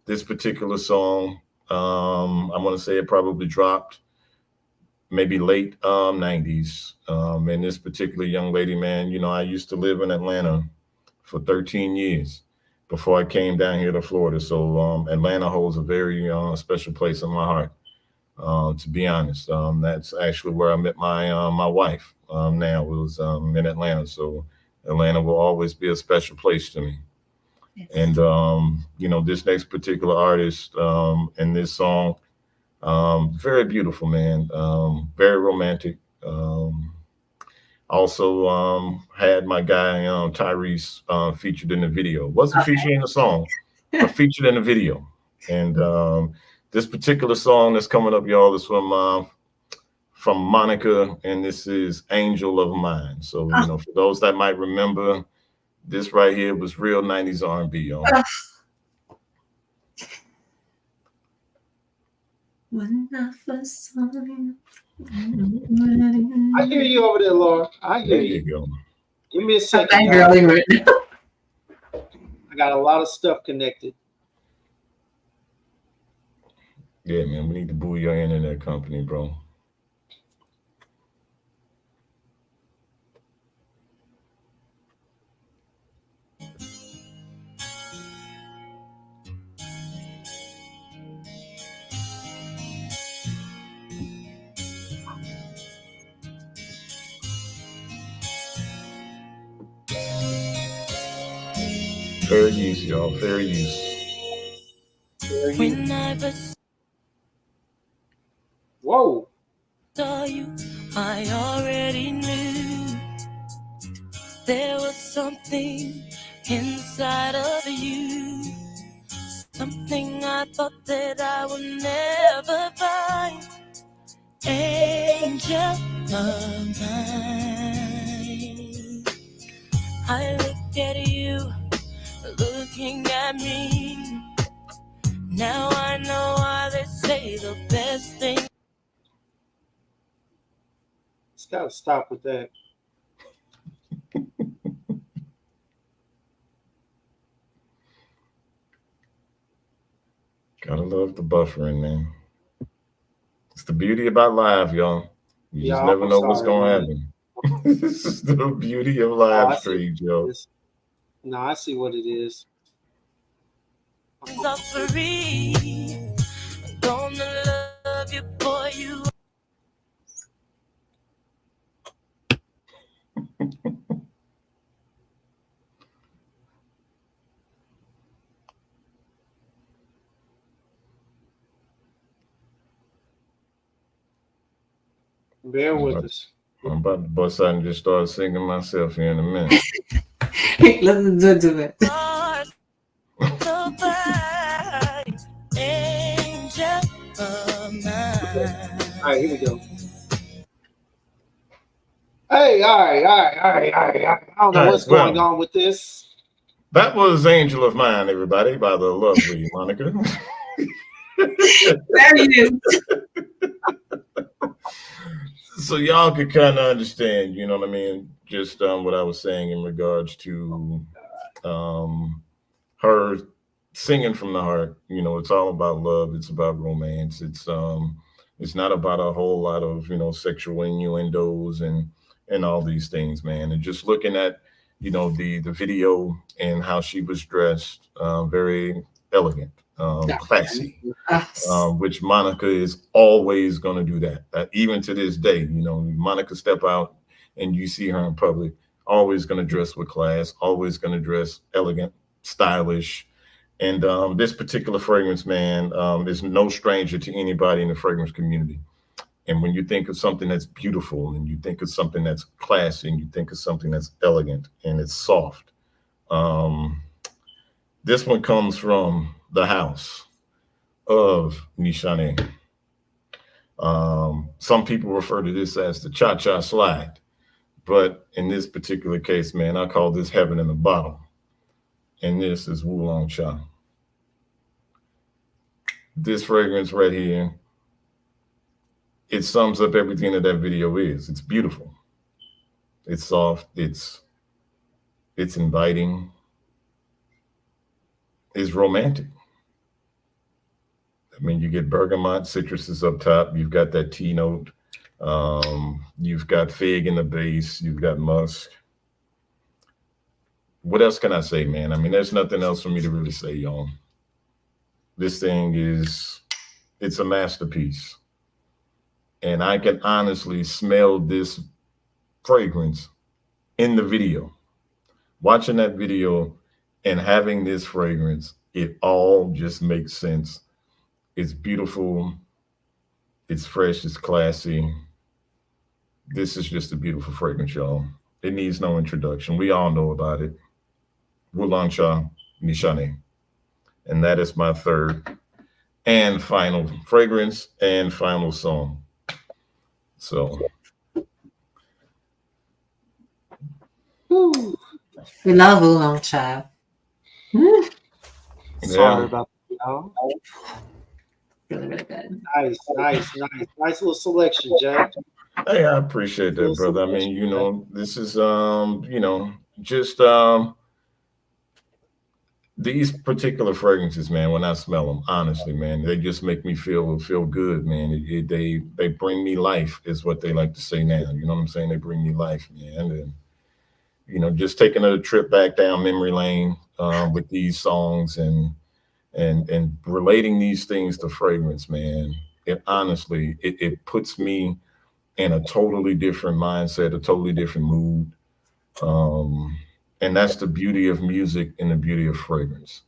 Speaker 2: This particular song, I want to say it probably dropped maybe late 90s. And this particular young lady, man, you know, I used to live in Atlanta for 13 years before I came down here to Florida. So Atlanta holds a very special place in my heart. To be honest, that's actually where I met my wife. Now it was in Atlanta, so Atlanta will always be a special place to me. Yes. And you know, this next particular artist in this song, very beautiful, man. Very romantic. Also had my guy Tyrese featured in the video. Wasn't featured in the song, but featured in the video. And this particular song that's coming up, y'all, is from Monica, and this is Angel of Mine. So, you know, for those that might remember, this right here was real 90s R&B, y'all.
Speaker 3: When I first saw you.
Speaker 1: I hear you over there, Laura. I hear you.
Speaker 2: There you go.
Speaker 1: Give me a second.
Speaker 3: I'm girly right now.
Speaker 1: I got a lot of stuff connected.
Speaker 2: Yeah, man, we need to boo your internet company, bro. Fair use, y'all. Fair use.
Speaker 4: When I first
Speaker 7: saw you, I already knew there was something inside of you, something I thought that I would never find. Angel of mine, I look at you, looking at me. Now I know why they say the best thing.
Speaker 1: It's got to stop with that.
Speaker 2: Gotta love the buffering, man. It's the beauty about live, y'all. You just never know what's going to happen. This is the beauty of live streams, yo.
Speaker 1: No, I see what it is.
Speaker 7: Free. Gonna love you, boy, you.
Speaker 1: Bear with us.
Speaker 2: I'm about to bust out and just start singing myself here in a minute.
Speaker 3: Let's do it.
Speaker 1: All right, here we go. Hey, all right. I don't know what's going on with this.
Speaker 2: That was Angel of Mine, everybody, by the lovely Monica.
Speaker 3: There he is.
Speaker 2: So y'all could kind of understand, you know what I mean? Just what I was saying in regards to her singing from the heart. You know, it's all about love. It's about romance. It's not about a whole lot of, you know, sexual innuendos and all these things, man. And just looking at, you know, the video and how she was dressed, very elegant, classy, which Monica is always going to do that. Even to this day, you know, Monica step out and you see her in public, always going to dress with class, always going to dress elegant, stylish. And this particular fragrance, man, is no stranger to anybody in the fragrance community. And when you think of something that's beautiful and you think of something that's classy and you think of something that's elegant and it's soft, this one comes from the house of Nishane. Some people refer to this as the cha-cha slide, but in this particular case, man, I call this heaven in a bottle. And this is Oolong Cha. This fragrance right here, it sums up everything that video is. It's beautiful. It's soft. It's inviting. It's romantic. I mean, you get bergamot, citrus is up top. You've got that tea note. You've got fig in the base. You've got musk. What else can I say, man? I mean, there's nothing else for me to really say, y'all. This thing it's a masterpiece. And I can honestly smell this fragrance in the video. Watching that video and having this fragrance, it all just makes sense. It's beautiful. It's fresh. It's classy. This is just a beautiful fragrance, y'all. It needs no introduction. We all know about it. Oolong Cha Nishane. And that is my third and final fragrance and final song. So
Speaker 3: we love Oolong Cha.
Speaker 1: Sorry about that, y'all.
Speaker 3: Really, really good.
Speaker 1: Nice little selection, Jack.
Speaker 2: Hey, I appreciate that, brother. I mean, you know, this is you know, just these particular fragrances, man, when I smell them, honestly, man, they just make me feel good, man. They bring me life, is what they like to say now. You know what I'm saying? They bring me life, man. And, you know, just taking a trip back down memory lane with these songs and relating these things to fragrance, man. It honestly, it puts me in a totally different mindset, a totally different mood. And that's the beauty of music and the beauty of fragrance.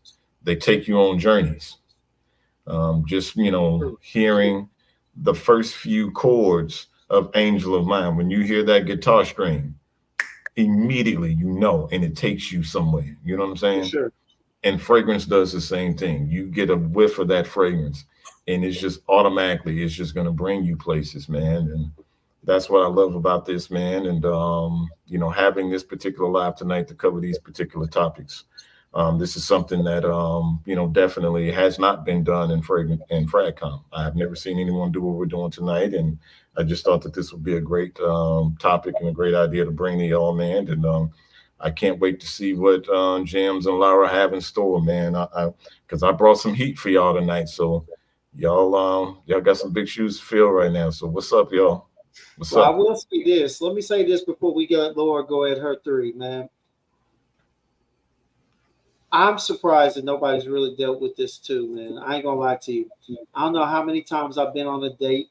Speaker 2: They take you on journeys. Just, you know, hearing the first few chords of Angel of Mine, when you hear that guitar string, immediately you know, and it takes you somewhere. You know what I'm saying?
Speaker 1: Sure.
Speaker 2: And fragrance does the same thing. You get a whiff of that fragrance, and it's just automatically, it's just going to bring you places, man. And that's what I love about this, man. And, you know, having this particular live tonight to cover these particular topics. This is something that, you know, definitely has not been done in FragCom. I have never seen anyone do what we're doing tonight. And I just thought that this would be a great topic and a great idea to bring to y'all, man. And I can't wait to see what James and Laura have in store, man. Because I brought some heat for y'all tonight. So y'all got some big shoes to fill right now. So what's up, y'all? What's up?
Speaker 1: I will say this. Let me say this before we got Laura go at her three, man. I'm surprised that nobody's really dealt with this too, man. I ain't gonna lie to you. I don't know how many times I've been on a date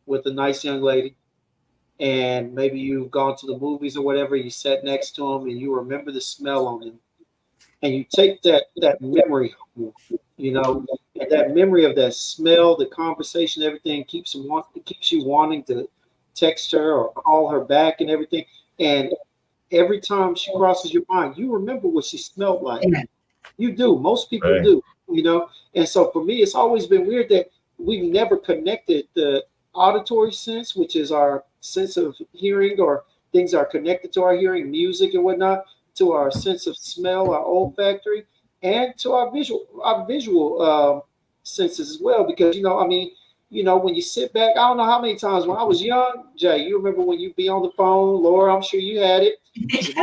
Speaker 1: with a nice young lady, and maybe you've gone to the movies or whatever, you sat next to them and you remember the smell on them. And you take that memory home, you know, and that memory of that smell, the conversation, everything keeps you wanting to text her or call her back and everything. And every time she crosses your mind, you remember what she smelled like. You do. Most people do, you know. And so for me, it's always been weird that we've never connected the auditory sense, which is our sense of hearing, or things that are connected to our hearing, music and whatnot, to our sense of smell, our olfactory, and to our visual senses as well. Because when you sit back, I don't know how many times when I was young, Jay, you remember when you be on the phone, Laura, I'm sure you had it. You get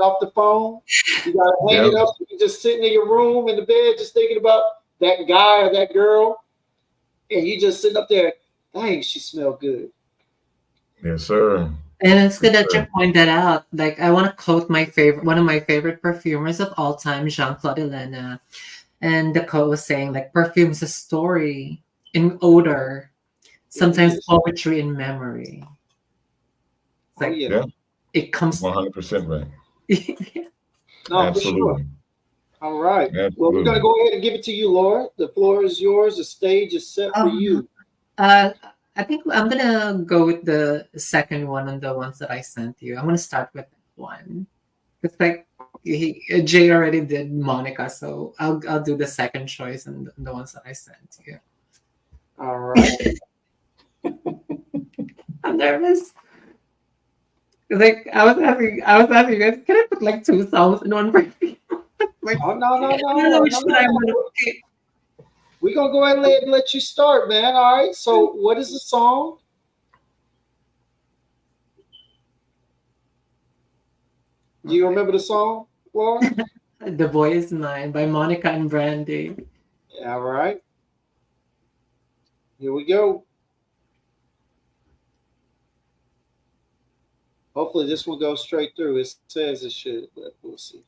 Speaker 1: off the phone, you gotta hang it up. You're just sitting in your room in the bed, just thinking about that guy or that girl, and you just sitting up there. Dang, she smelled good.
Speaker 2: Yes, sir.
Speaker 3: And it's good that you point that out. Like, I want to quote one of my favorite perfumers of all time, Jean-Claude Elena. And the quote was saying, like, perfume is a story in odor, sometimes poetry in memory. It's like, it comes
Speaker 2: 100% right.
Speaker 1: No, absolutely. For sure. All right. Absolutely. Well, we're going to go ahead and give it to you, Laura. The floor is yours. The stage is set for you.
Speaker 3: I think I'm going to go with the second one and the ones that I sent you. I'm going to start with one. It's like Jay already did Monica, so I'll do the second choice and the ones that I sent you.
Speaker 1: All right.
Speaker 3: I'm nervous. Like I was asking you guys, can I put like 2 songs in one perfume? Like,
Speaker 1: no.
Speaker 3: I don't know which one I want to pick.
Speaker 1: We're gonna go ahead and let you start, man. All right. So what is the song? Do you remember the song, Laura?
Speaker 3: The Boy Is Mine by Monica and Brandy.
Speaker 1: All right. Here we go. Hopefully this one goes straight through. It says it should, but we'll see.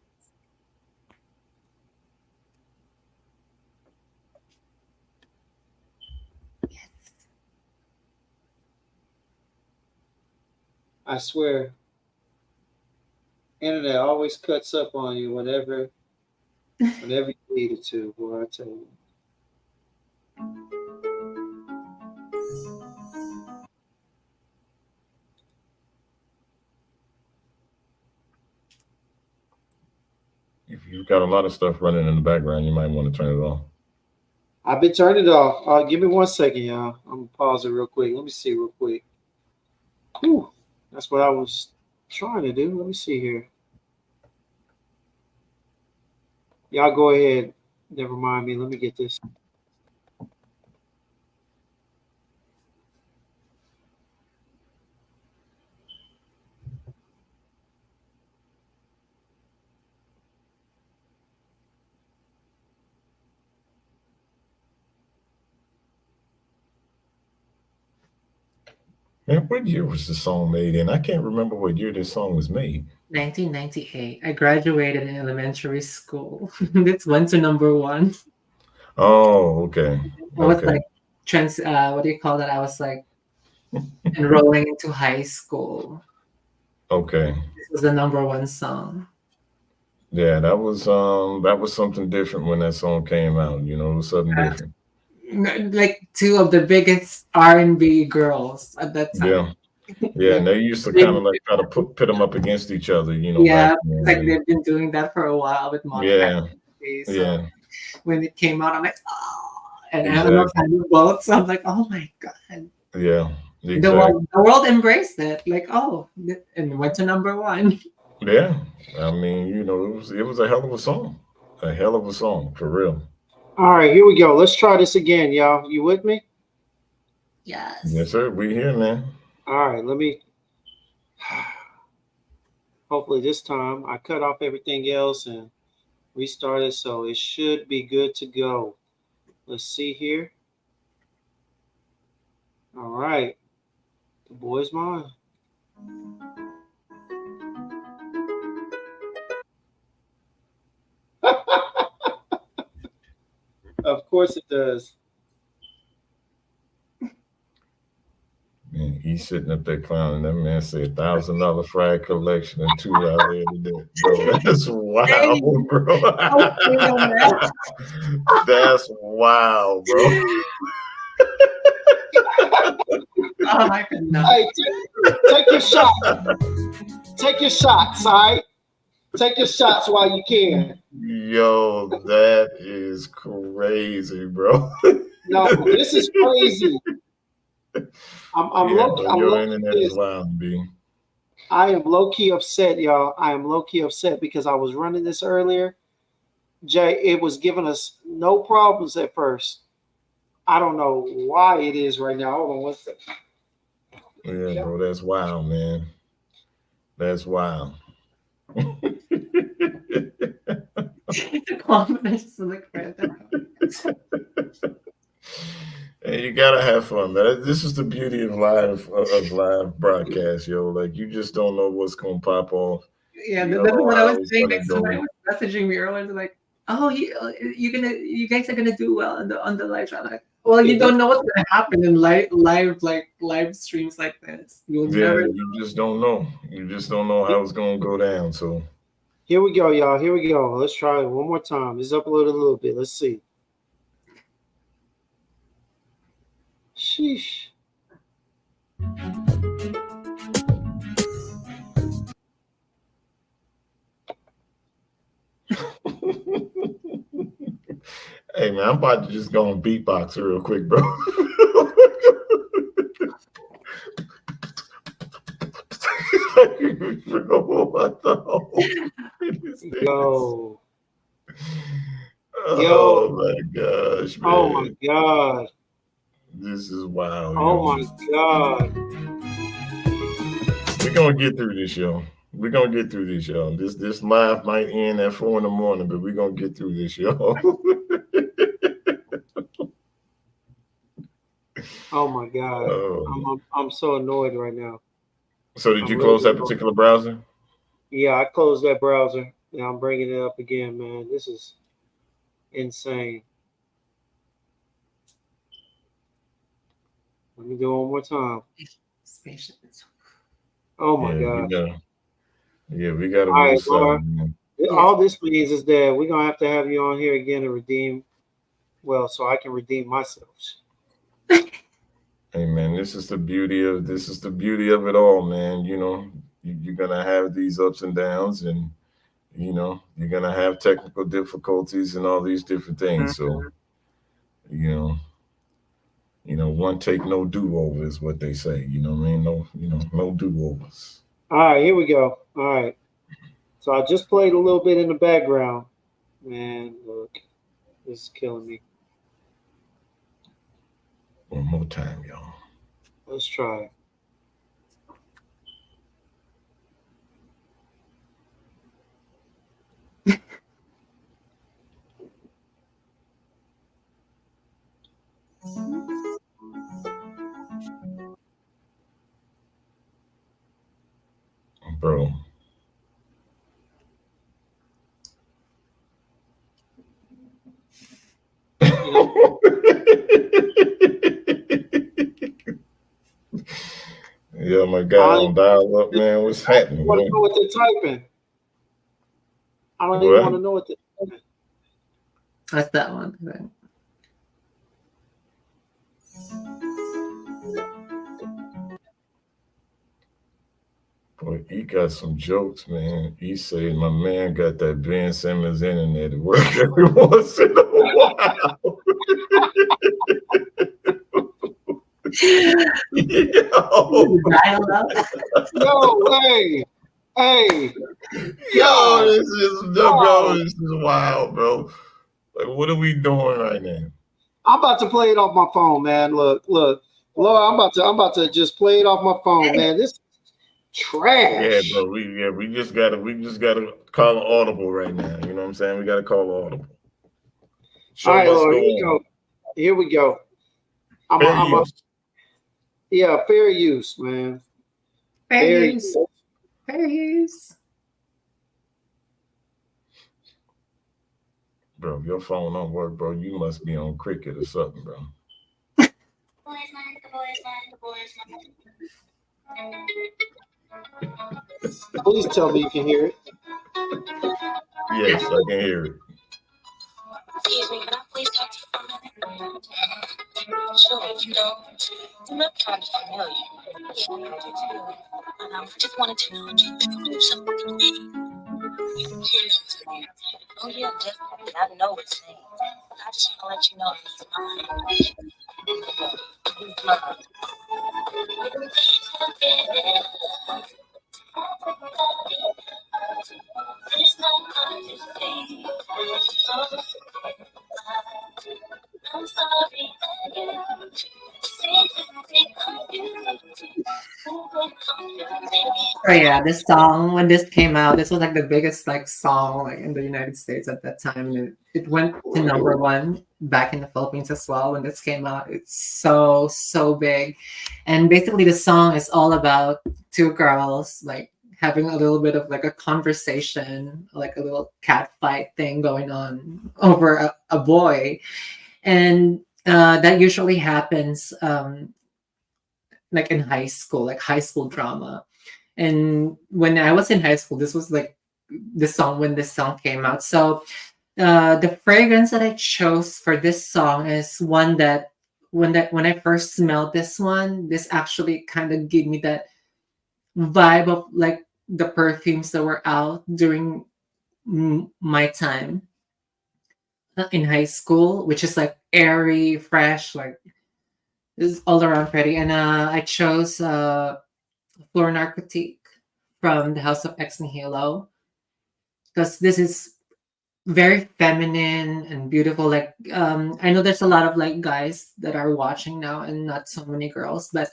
Speaker 3: Yes.
Speaker 1: I swear, internet always cuts up on you whenever you need it to, boy, I tell you.
Speaker 2: If you've got a lot of stuff running in the background, you might want to turn it off.
Speaker 1: I've been turning it off. Give me 1 second, y'all. I'm going to pause it real quick. Let me see real quick. Whew. That's what I was trying to do. Let me see here. Y'all go ahead. Never mind me. Let me get this.
Speaker 2: Man, what year was the song made in? I can't remember what year this song was made.
Speaker 3: 1998. I graduated in elementary school. This went to #1.
Speaker 2: Oh, okay.
Speaker 3: I was like what do you call that? I was like enrolling into high school.
Speaker 2: Okay.
Speaker 3: This was the #1 song.
Speaker 2: Yeah, that was something different when that song came out. You know, it was something different.
Speaker 3: Like 2 of the biggest R&B girls at that time.
Speaker 2: Yeah, and they used to kind of like try to pit them up against each other, you know.
Speaker 3: Yeah, like they've been doing that for a while with Monica.
Speaker 2: Yeah.
Speaker 3: When it came out, I'm like, oh, and I don't know if I knew both, so I'm like, oh my god.
Speaker 2: Yeah, exactly.
Speaker 3: The world embraced it, like, oh, and it went to #1.
Speaker 2: Yeah, I mean, you know, it was a hell of a song, for real.
Speaker 1: All right, here we go. Let's try this again, y'all. You with me?
Speaker 3: Yes.
Speaker 2: Yes, sir. We here, man.
Speaker 1: All right, let me. Hopefully this time I cut off everything else and restarted, so it should be good to go. Let's see here. All right, The Boy's Mine. Of course it does.
Speaker 2: Man, he's sitting up there clowning. That man said $1,000 fried collection and 2 out there today. Bro, that's wild, bro. That's wild, bro.
Speaker 3: Oh my goodness.
Speaker 1: Hey, take your shot. Take your shots, all right? Take your shots while you can.
Speaker 2: Yo, that is crazy, bro.
Speaker 1: No, this is crazy. I'm
Speaker 2: Yeah,
Speaker 1: low.
Speaker 2: bro,
Speaker 1: I'm
Speaker 2: your
Speaker 1: low
Speaker 2: internet
Speaker 1: key.
Speaker 2: is wild, B.
Speaker 1: I am low key upset, y'all. I am low key upset because I was running this earlier. Jay, it was giving us no problems at first. I don't know why it is right now. Hold on one second.
Speaker 2: Yeah, bro, that's wild, man. That's wild.
Speaker 3: The confidence of the crowd.
Speaker 2: And you gotta have fun, man. This is the beauty of live broadcast, yo. Like you just don't know what's gonna pop off.
Speaker 3: Yeah,
Speaker 2: You don't
Speaker 3: that's
Speaker 2: know
Speaker 3: what I was
Speaker 2: how it's
Speaker 3: saying.
Speaker 2: gonna
Speaker 3: Like somebody
Speaker 2: go.
Speaker 3: was messaging me earlier, like, "Oh, you guys are gonna do well on the live show." Like, well, you don't know what's gonna happen in live streams like this. You'll
Speaker 2: Yeah,
Speaker 3: never
Speaker 2: you just don't know. You just don't know how it's gonna go down. So
Speaker 1: Here we go, y'all. Here we go. Let's try it one more time. It's uploaded a little bit. Let's see. Sheesh.
Speaker 2: hey man, I'm about to just go on beatbox real quick, bro. What the
Speaker 1: Yo.
Speaker 2: Oh my gosh, man.
Speaker 1: Oh my God.
Speaker 2: This is wild.
Speaker 1: Oh
Speaker 2: yo.
Speaker 1: my God.
Speaker 2: We're gonna get through this, yo. We're gonna get through this, yo. This live might end at 4 a.m, but we're gonna get through this, yo.
Speaker 1: Oh my God.
Speaker 2: Oh.
Speaker 1: I'm so annoyed right now.
Speaker 2: So did you
Speaker 1: I'm
Speaker 2: close
Speaker 1: really
Speaker 2: that particular browser?
Speaker 1: Yeah, I closed that browser. Now I'm bringing it up again, man. This is insane. Let me do it one more time. Oh my God.
Speaker 2: We gotta
Speaker 1: All right,
Speaker 2: reset,
Speaker 1: Laura.
Speaker 2: man.
Speaker 1: All this means is that we're gonna have to have you on here again to redeem. Well, so I can redeem myself.
Speaker 2: Hey man, this is the beauty of it all, man. You know, you're gonna have these ups and downs, and you know, you're gonna have technical difficulties and all these different things. So, you know, one take, no do over is what they say. You know what I mean? No do overs.
Speaker 1: All right, here we go. All right. So I just played a little bit in the background. Man, look, this is killing me.
Speaker 2: One more time, y'all.
Speaker 1: Let's try it.
Speaker 2: Bro. Yeah, my guy on dial up, man. What's happening?
Speaker 1: I don't even know what they're typing. I don't even want to know what they're typing.
Speaker 3: That's that one.
Speaker 2: Boy, he got some jokes, man. He said my man got that Ben Simmons internet at work every once in a while.
Speaker 1: Hey.
Speaker 2: Yo, this is wild, bro. Like, what are we doing right now?
Speaker 1: I'm about to play it off my phone, man. Look, Laura, I'm about to just play it off my phone, man. This is trash.
Speaker 2: Yeah, bro. We just gotta call an audible right now. You know what I'm saying? We gotta call an audible.
Speaker 1: All right, Laura, here we go. Fair use, man.
Speaker 3: Fair use. Fair use.
Speaker 2: Bro, your phone don't work, bro. You must be on Cricket or something, bro.
Speaker 1: Please tell me you can hear it.
Speaker 2: Yes, I can hear it.
Speaker 8: Excuse me, can I please talk to you for a minute? Sure, you look kind of familiar. Yeah, I do too. I just wanted to know, do you do something for me? You know me. Oh yeah, definitely. I know it's things. I just want to let you know it's mine.
Speaker 3: So yeah, this song when this came out, this was like the biggest like song like in the United States at that time. And it went to number one back in the Philippines as well when this came out. It's so big, and basically the song is all about two girls like having a little bit of like a conversation, like a little cat fight thing going on over a boy, and that usually happens like in high school, like high school drama. And when I was in high school, this was like the song when this song came out. So the fragrance that I chose for this song is one that when I first smelled this one, this actually kind of gave me that vibe of like the perfumes that were out during my time in high school, which is like airy, fresh, like is all around pretty. And I chose Flor Narcotique from the House of Ex Nihilo because this is very feminine and beautiful. Like I know there's a lot of like guys that are watching now and not so many girls, but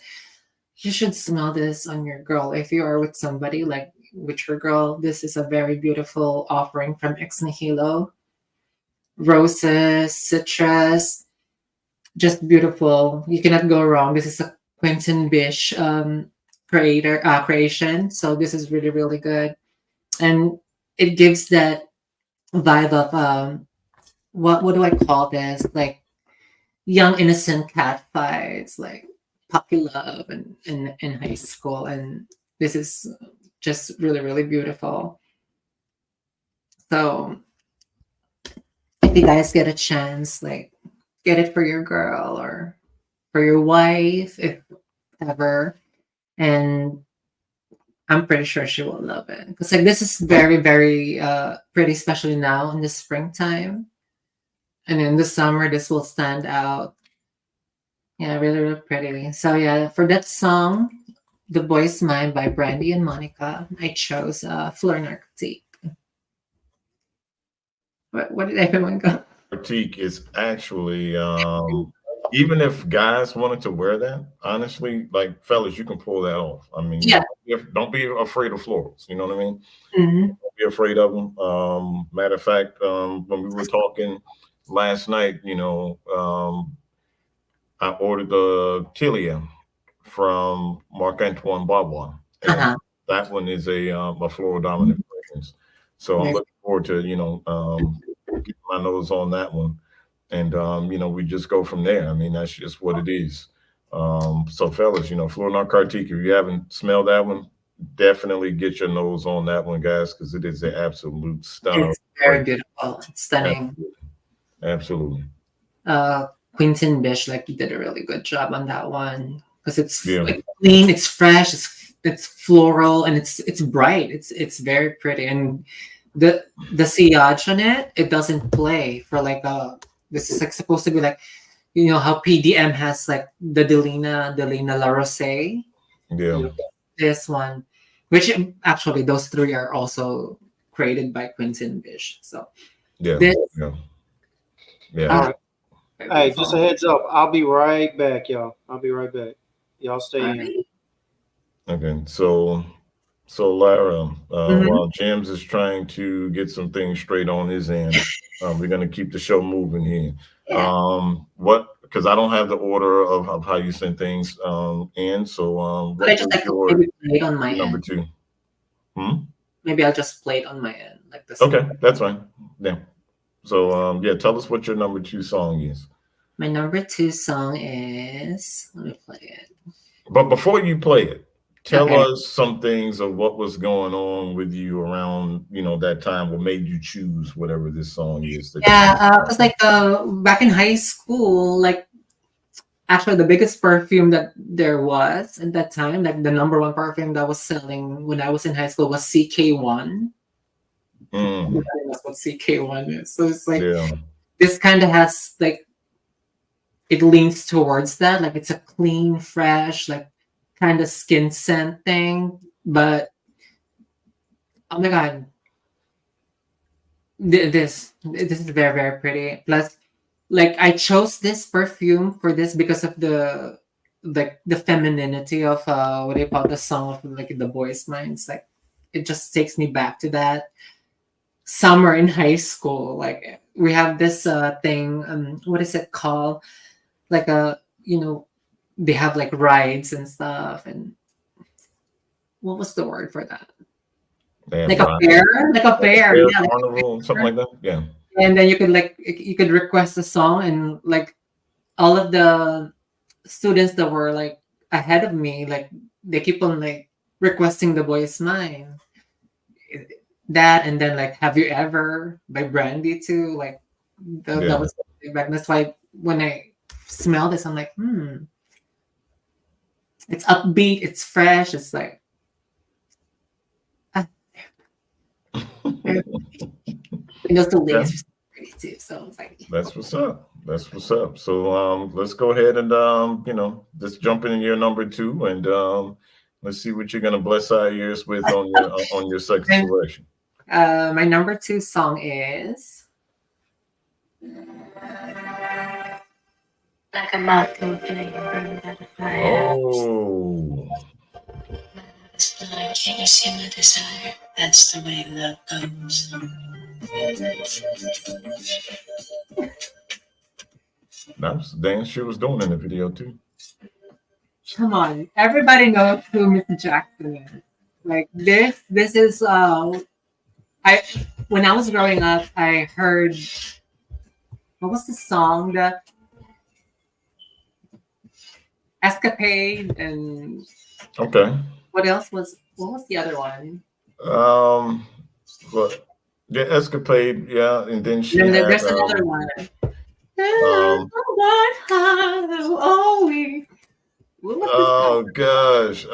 Speaker 3: you should smell this on your girl if you are with somebody like with your girl. This is a very beautiful offering from Ex Nihilo. Roses, citrus, just beautiful. You cannot go wrong. This is a Quentin Bish creation, so this is really good, and it gives that vibe of what do I call this, like young innocent cat fights, like puppy love and in high school. And this is just really beautiful. So if you guys get a chance, like get it for your girl or for your wife if ever, and I'm pretty sure she will love it because like this is very pretty, especially now in the springtime, and in the summer this will stand out. Yeah, really pretty. So yeah, for that song, "The Boy's Mine" by Brandy and Monica, I chose Flor Narcotique. What did everyone go?
Speaker 2: Critique is actually even if guys wanted to wear that, honestly, like fellas, you can pull that off. I mean,
Speaker 3: Yeah.
Speaker 2: don't be afraid of florals. You know what I mean?
Speaker 3: Mhm.
Speaker 2: Don't be afraid of them. Matter of fact, when we were talking last night, I ordered the Tilia from Marc Antoine Bavois.
Speaker 3: Uh-huh.
Speaker 2: That one is a floral dominant fragrance. So I'm
Speaker 3: Nice.
Speaker 2: looking forward to getting my nose on that one, and we just go from there. I mean, that's just what it is. So fellas, Flor Narcotique, if you haven't smelled that one, definitely get your nose on that one, guys, because it is an absolute stunner.
Speaker 3: It's very beautiful, stunning.
Speaker 2: Absolutely.
Speaker 3: Quentin Bish, like he did a really good job on that one because it's
Speaker 2: Yeah.
Speaker 3: like clean, it's fresh, it's floral, and it's bright. It's very pretty, and the sillage on it doesn't play for like this is like supposed to be like how PDM has like the Delina La Rosée.
Speaker 2: Yeah.
Speaker 3: This one, which actually those three are also created by Quentin Bish. So
Speaker 2: Yeah.
Speaker 3: this,
Speaker 2: Yeah.
Speaker 1: All right. Hey, just a heads up. I'll be right back, y'all. I'll be right back. Y'all stay in.
Speaker 2: Okay. So Lara,
Speaker 3: Mhm.
Speaker 2: while James is trying to get some things straight on his end, we're gonna keep the show moving here. Because I don't have the order of how you send things in. So
Speaker 3: But I
Speaker 2: what
Speaker 3: just
Speaker 2: was
Speaker 3: like
Speaker 2: your
Speaker 3: maybe play it on my
Speaker 2: number
Speaker 3: end.
Speaker 2: 2?
Speaker 3: Maybe I'll just play it on my end, like this.
Speaker 2: Okay, that's fine. Yeah. So tell us what your number 2 song is.
Speaker 3: My number 2 song is, let me play it.
Speaker 2: But before you play it, tell
Speaker 3: Okay.
Speaker 2: us some things of what was going on with you around, that time, what made you choose whatever this song is.
Speaker 3: Because like back in high school, like actually the biggest perfume that there was at that time, like the number 1 perfume that was selling when I was in high school was CK1. That's what CK1 is. So it's like this kind of has like it leans towards that, like it's a clean, fresh, like kind of skin scent thing. But oh my god, this is very pretty. Plus, like I chose this perfume for this because of the like the femininity of what do you call the song of like the boys' minds. Like it just takes me back to that summer in high school. Like we have this thing, what is it called? Like they have like rides and stuff, and what was the word for that?
Speaker 2: They have
Speaker 3: Like a
Speaker 2: rides.
Speaker 3: fair, like a fair,
Speaker 2: Fair,
Speaker 3: yeah, like a
Speaker 2: carnival, something like that. Yeah.
Speaker 3: and then you could request a song, and like all of the students that were like ahead of me, like they keep on like requesting the boys mine, that, and then like Have You Ever by Brandy too, like that
Speaker 2: Yeah.
Speaker 3: was back. That's why when I smell this, I'm like, it's upbeat, it's fresh, it's like and those two ladies are so pretty too, so it's like
Speaker 2: That's what's up. That's what's up. So let's go ahead and just jump in year number 2, and let's see what you're gonna bless our ears with on your second selection.
Speaker 3: my number 2 song is
Speaker 8: Like a moth to a flame burned out of my house.
Speaker 2: Oh,
Speaker 8: It's blind, can't you see my desire? That's the way love goes.
Speaker 2: that was the dance she was doing in the video too.
Speaker 3: come on, everybody knows who Miss Jackson is. Like this is I when I was growing up, I heard what was the song, the Escapade, and
Speaker 2: Okay.
Speaker 3: what was the other one?
Speaker 2: But yeah, Escapade, yeah, and then she
Speaker 3: And then
Speaker 2: had
Speaker 3: there's another one. What was the
Speaker 2: oh
Speaker 3: song?
Speaker 2: gosh,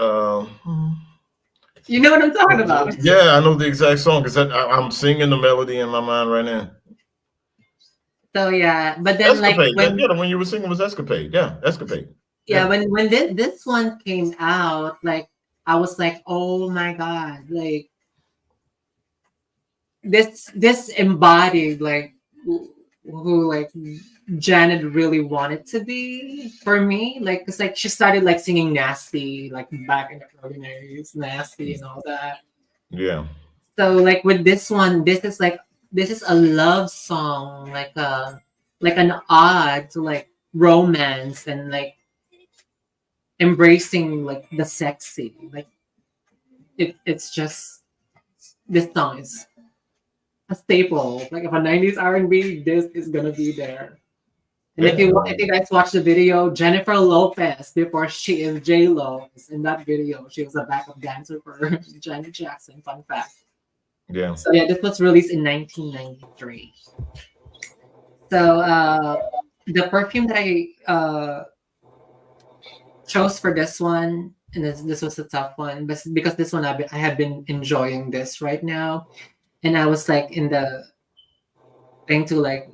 Speaker 3: You know what I'm talking about.
Speaker 2: yeah, I know the exact song because I'm singing the melody in my mind right now.
Speaker 3: So yeah, but then like
Speaker 2: Escapade,
Speaker 3: when
Speaker 2: the one you were singing was Escapade, yeah, Escapade.
Speaker 3: yeah, when this one came out, like I was like, oh my god, like this embodied like who like Janet really wanted to be for me. Like it's like she started like singing Nasty, like back in the early 90s, Nasty and all that.
Speaker 2: Yeah.
Speaker 3: So like with this one, this is a love song, like an ode to like romance and like embracing like the sexy. Like it's just this song is a staple. Like if a 90s R&B, this is gonna be there. And if you guys watch the video, Jennifer Lopez, before she is J-Lo, in that video, she was a backup dancer for Janet Jackson. Fun fact.
Speaker 2: Yeah.
Speaker 3: So yeah, this was released in 1993. So the perfume that I chose for this one, and this was a tough one, but because this one I have been enjoying this right now, and I was like in the thing to like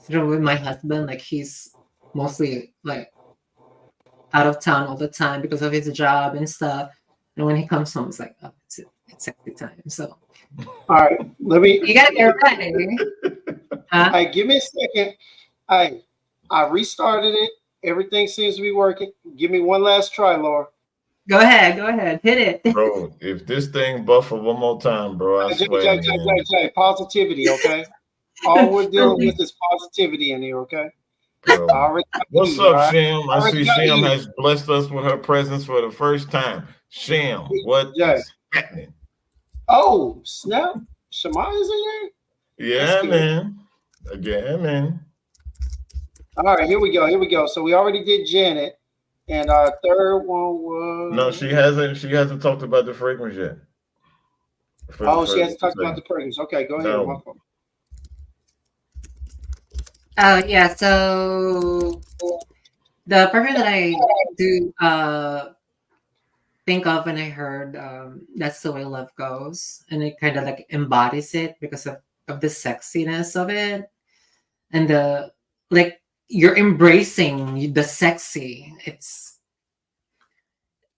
Speaker 3: through with my husband, like he's mostly like out of town all the time because of his job and stuff, and when he comes home, it's like, oh, it's sexy time. So
Speaker 1: All right,
Speaker 3: you gotta get ready. Huh?
Speaker 1: Hey, give me a second. I restarted it. Everything seems to be working. Give me one last try, Laura.
Speaker 3: Go ahead, hit it.
Speaker 2: Bro, if this thing buffer one more time, bro, I swear,
Speaker 1: Jay, positivity, okay? All we're dealing with is positivity in here, okay?
Speaker 2: Bro. What's up,
Speaker 1: right?
Speaker 2: Sham? I see Sham has blessed us with her presence for the first time. Sham, what is happening?
Speaker 1: Oh, snap. Shamaya's in here?
Speaker 2: Yeah, man. Again, man.
Speaker 1: All right, here we go. So we already did Janet. And our third one was
Speaker 2: no, she hasn't talked about the fragrance yet.
Speaker 1: She hasn't talked about the fragrance. Okay, go ahead.
Speaker 2: No.
Speaker 3: Yeah, so the perfume that I do think of when I heard That's the Way Love Goes, and it kind of like embodies it because of the sexiness of it, and the like you're embracing the sexy.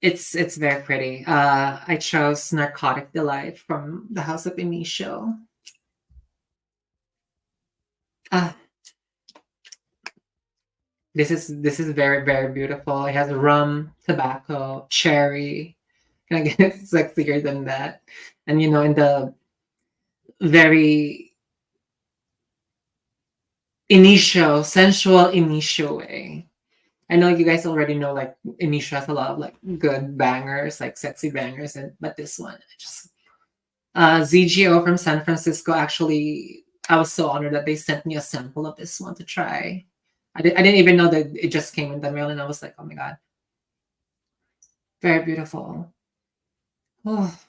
Speaker 3: It's very pretty. I chose Narcotic Delight from the House of Initio. This is very, very beautiful. It has rum, tobacco, cherry. Can I get sexier than that? And you know, in the very sensual initial way. I know you guys already know like Initial has a lot of like good bangers, like sexy bangers, but this one just ZGO from San Francisco actually I was so honored that they sent me a sample of this one to try. I didn't even know that it just came in the mail and I was like, oh my god. Very beautiful. Oh,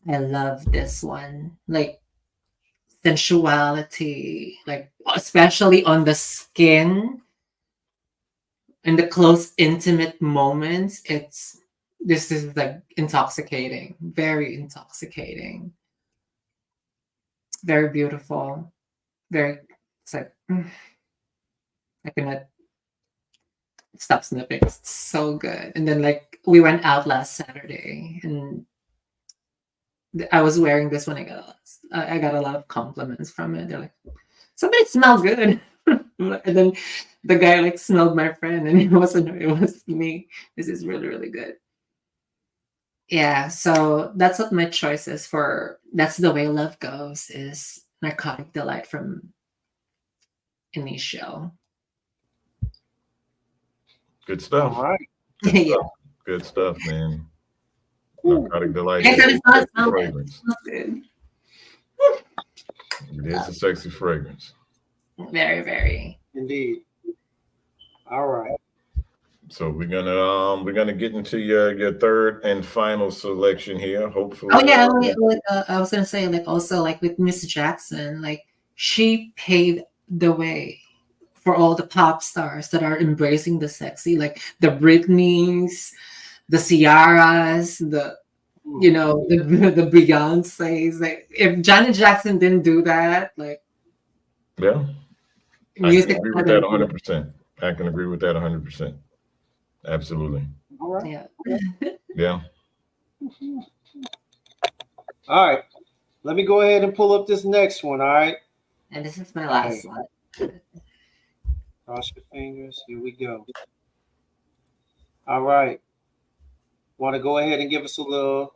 Speaker 3: I love this one. Like sensuality, like especially on the skin. In the close, intimate moments, this is like intoxicating, very intoxicating, very beautiful, very. It's like I cannot stop sniffing. It's so good. And then like we went out last Saturday, and I was wearing this one. I got a lot of compliments from it. They're like, somebody smells good. And then the guy like smelled my friend and it was me. This is really, really good. Yeah, so that's what my choice is for. That's the way love goes is Narcotic Delight from Initial.
Speaker 2: Good stuff.
Speaker 1: All right.
Speaker 2: Good
Speaker 3: Yeah.
Speaker 2: stuff. Good stuff, man.
Speaker 1: Ooh.
Speaker 2: Narcotic Delight.
Speaker 3: Yeah, 'cause it's not
Speaker 2: Sexy fragrance.
Speaker 3: good.
Speaker 2: It is a sexy fragrance.
Speaker 3: Very, very.
Speaker 1: Indeed. All right.
Speaker 2: So we're gonna get into your third and final selection here. Hopefully.
Speaker 3: Oh yeah, I was gonna say like also like with Miss Jackson, like she paved the way for all the pop stars that are embracing the sexy, like the Britneys, the Ciaras, the the Beyonces. Like if Janet Jackson didn't do that, like
Speaker 2: Yeah.
Speaker 3: music.
Speaker 2: I can agree with that 100%. I can agree with that 100%. Absolutely.
Speaker 1: All right.
Speaker 3: Yeah.
Speaker 2: Yeah.
Speaker 1: All right. Let me go ahead and pull up this next one. All right.
Speaker 3: And this is my last one.
Speaker 1: Cross your fingers. Here we go. All right. Want to go ahead and give us a little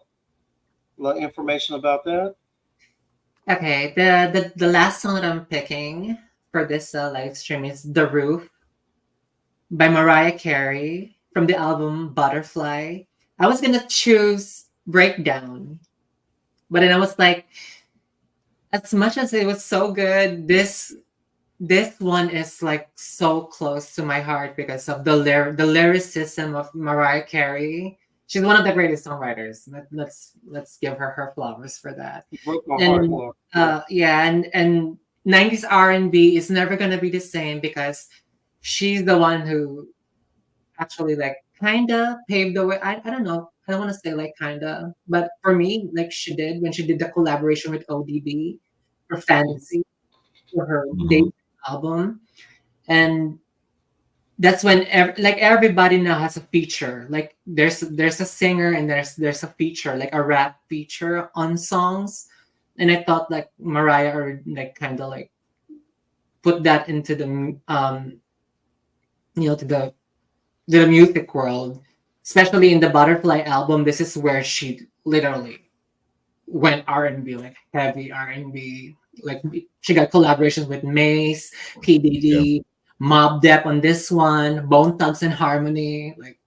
Speaker 1: information about that?
Speaker 3: Okay, the last song that I'm picking for this live stream is "The Roof" by Mariah Carey from the album Butterfly. I was gonna choose Breakdown, but then I was like, as much as it was so good, this one is like so close to my heart because of the lyricism of Mariah Carey. She's one of the greatest songwriters. Let's give her flowers for that.
Speaker 1: You broke my heart, Laura.
Speaker 3: And 90s R&B is never gonna be the same because she's the one who actually like kinda paved the way. I don't know. I don't want to say like kinda, but for me, like she did when she did the collaboration with ODB for Fantasy for her debut album, and that's when everybody now has a feature. Like there's a singer and there's a feature, like a rap feature on songs. And I thought like Mariah or like kind of like put that into the to the music world, especially in the Butterfly album. This is where she literally went R&B, like heavy R&B. Like she got collaborations with Mace, P Diddy, Mobb Depp on this one, Bone Thugs and Harmony, like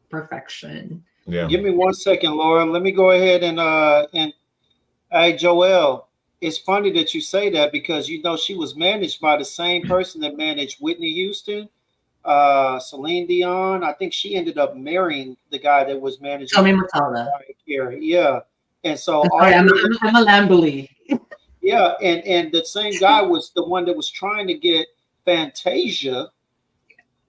Speaker 3: perfection.
Speaker 2: Yeah.
Speaker 1: Give me 1 second, Laura. Let me go ahead and hey, Joel. It's funny that you say that because she was managed by the same person that managed Whitney Houston, Celine Dion. I think she ended up marrying the guy that was managing.
Speaker 3: Tell me, Matala.
Speaker 1: Yeah, and so
Speaker 3: I'm a Lamborghini.
Speaker 1: Yeah, and the same guy was the one that was trying to get Fantasia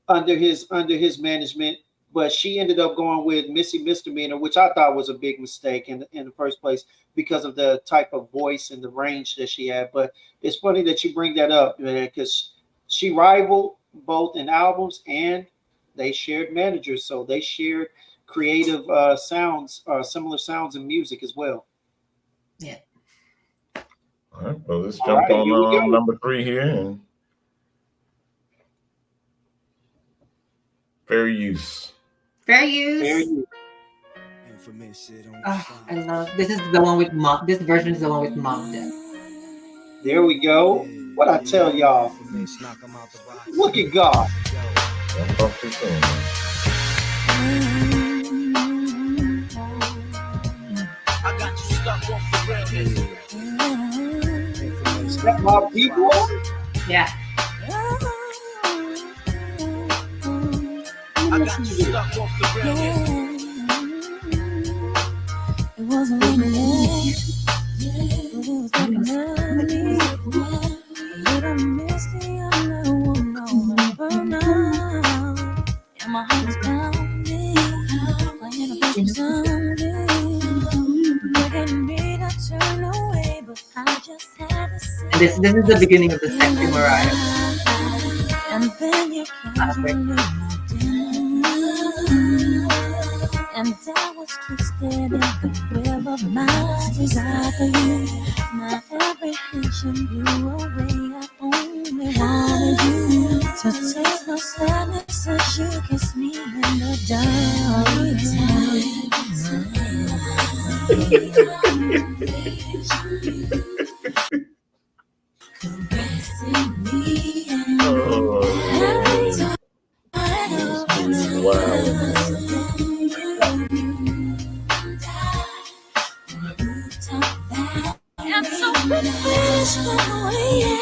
Speaker 1: under his management, but she ended up going with Missy Misdemeanor, which I thought was a big mistake in the first place because of the type of voice and the range that she had. But it's funny that you bring that up, because she rivaled both in albums and they shared managers, so they shared creative sounds, similar sounds in music as well.
Speaker 3: Yeah.
Speaker 2: All right, well, let's jump on number 3 here. And Fair use.
Speaker 3: Fair
Speaker 1: Fair
Speaker 3: use.
Speaker 1: use.
Speaker 3: I love this. Is the one with mom. This version is the one with mom.
Speaker 1: There we go. What I tell y'all? Look at God.
Speaker 2: Don't talk too soon.
Speaker 5: I got you stuck off the rail.
Speaker 1: That my people.
Speaker 3: Yeah.
Speaker 5: I got you stuck off the rail.
Speaker 4: It wasn't really love, but it was definitely a little misty. I'm not one over now, and my heart is pounding, playing a bunch of something, begging me to turn away, but I just had to say.
Speaker 3: And this is the beginning of the sexy Mariah.
Speaker 4: And then you casually and I was twisted in the web of my desire for you. My apprehension blew away. I only wanted you to taste my sadness as you kiss me in the dark. And so fish from away,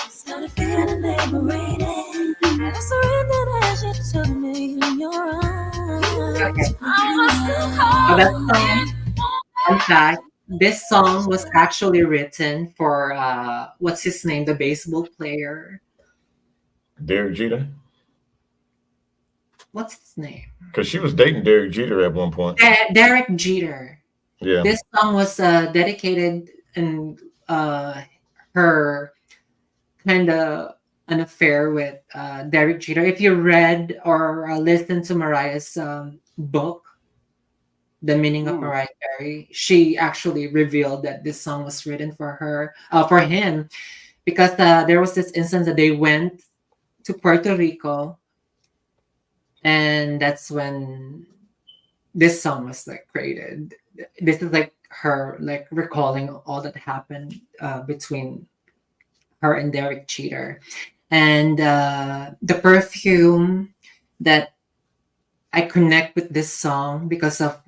Speaker 4: started feeling liberated, and I surrendered as you took me in your arms. I was
Speaker 3: Oh, that song. In fact, this song was actually written for what's his name, the baseball player.
Speaker 2: Derek Jeter?
Speaker 3: What's his name?
Speaker 2: Because she was dating Derek Jeter at one point.
Speaker 3: Derek Jeter.
Speaker 2: Yeah.
Speaker 3: This song was dedicated and her kind of an affair with Derek Jeter. If you read or listened to Mariah's book, The Meaning of Mariah Carey, she actually revealed that this song was written for her, for him, because there was this instance that they went to Puerto Rico, and that's when this song was like created. This is like her like recalling all that happened between her and Derek Jeter, and the perfume that I connect with this song because of,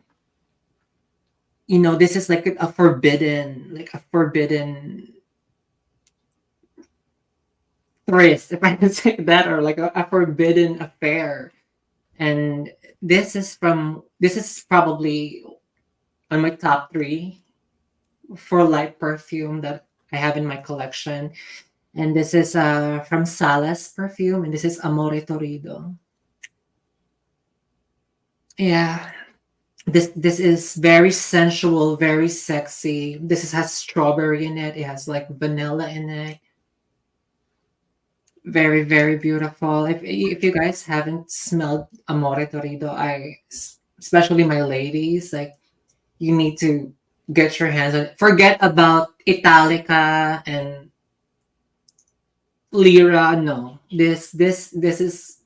Speaker 3: you know, this is like a forbidden tryst, if I can say that, or like a forbidden affair. And this is probably on my top 3 for light perfume that I have in my collection. And this is from Salas perfume, and this is Amore Torrido. Yeah. This is very sensual, very sexy. Has strawberry in it. It has like vanilla in it. Very, very beautiful. If you guys haven't smelled Amore Torrido, especially my ladies, like, you need to get your hands on it. Forget about Italica and Lira. No, this is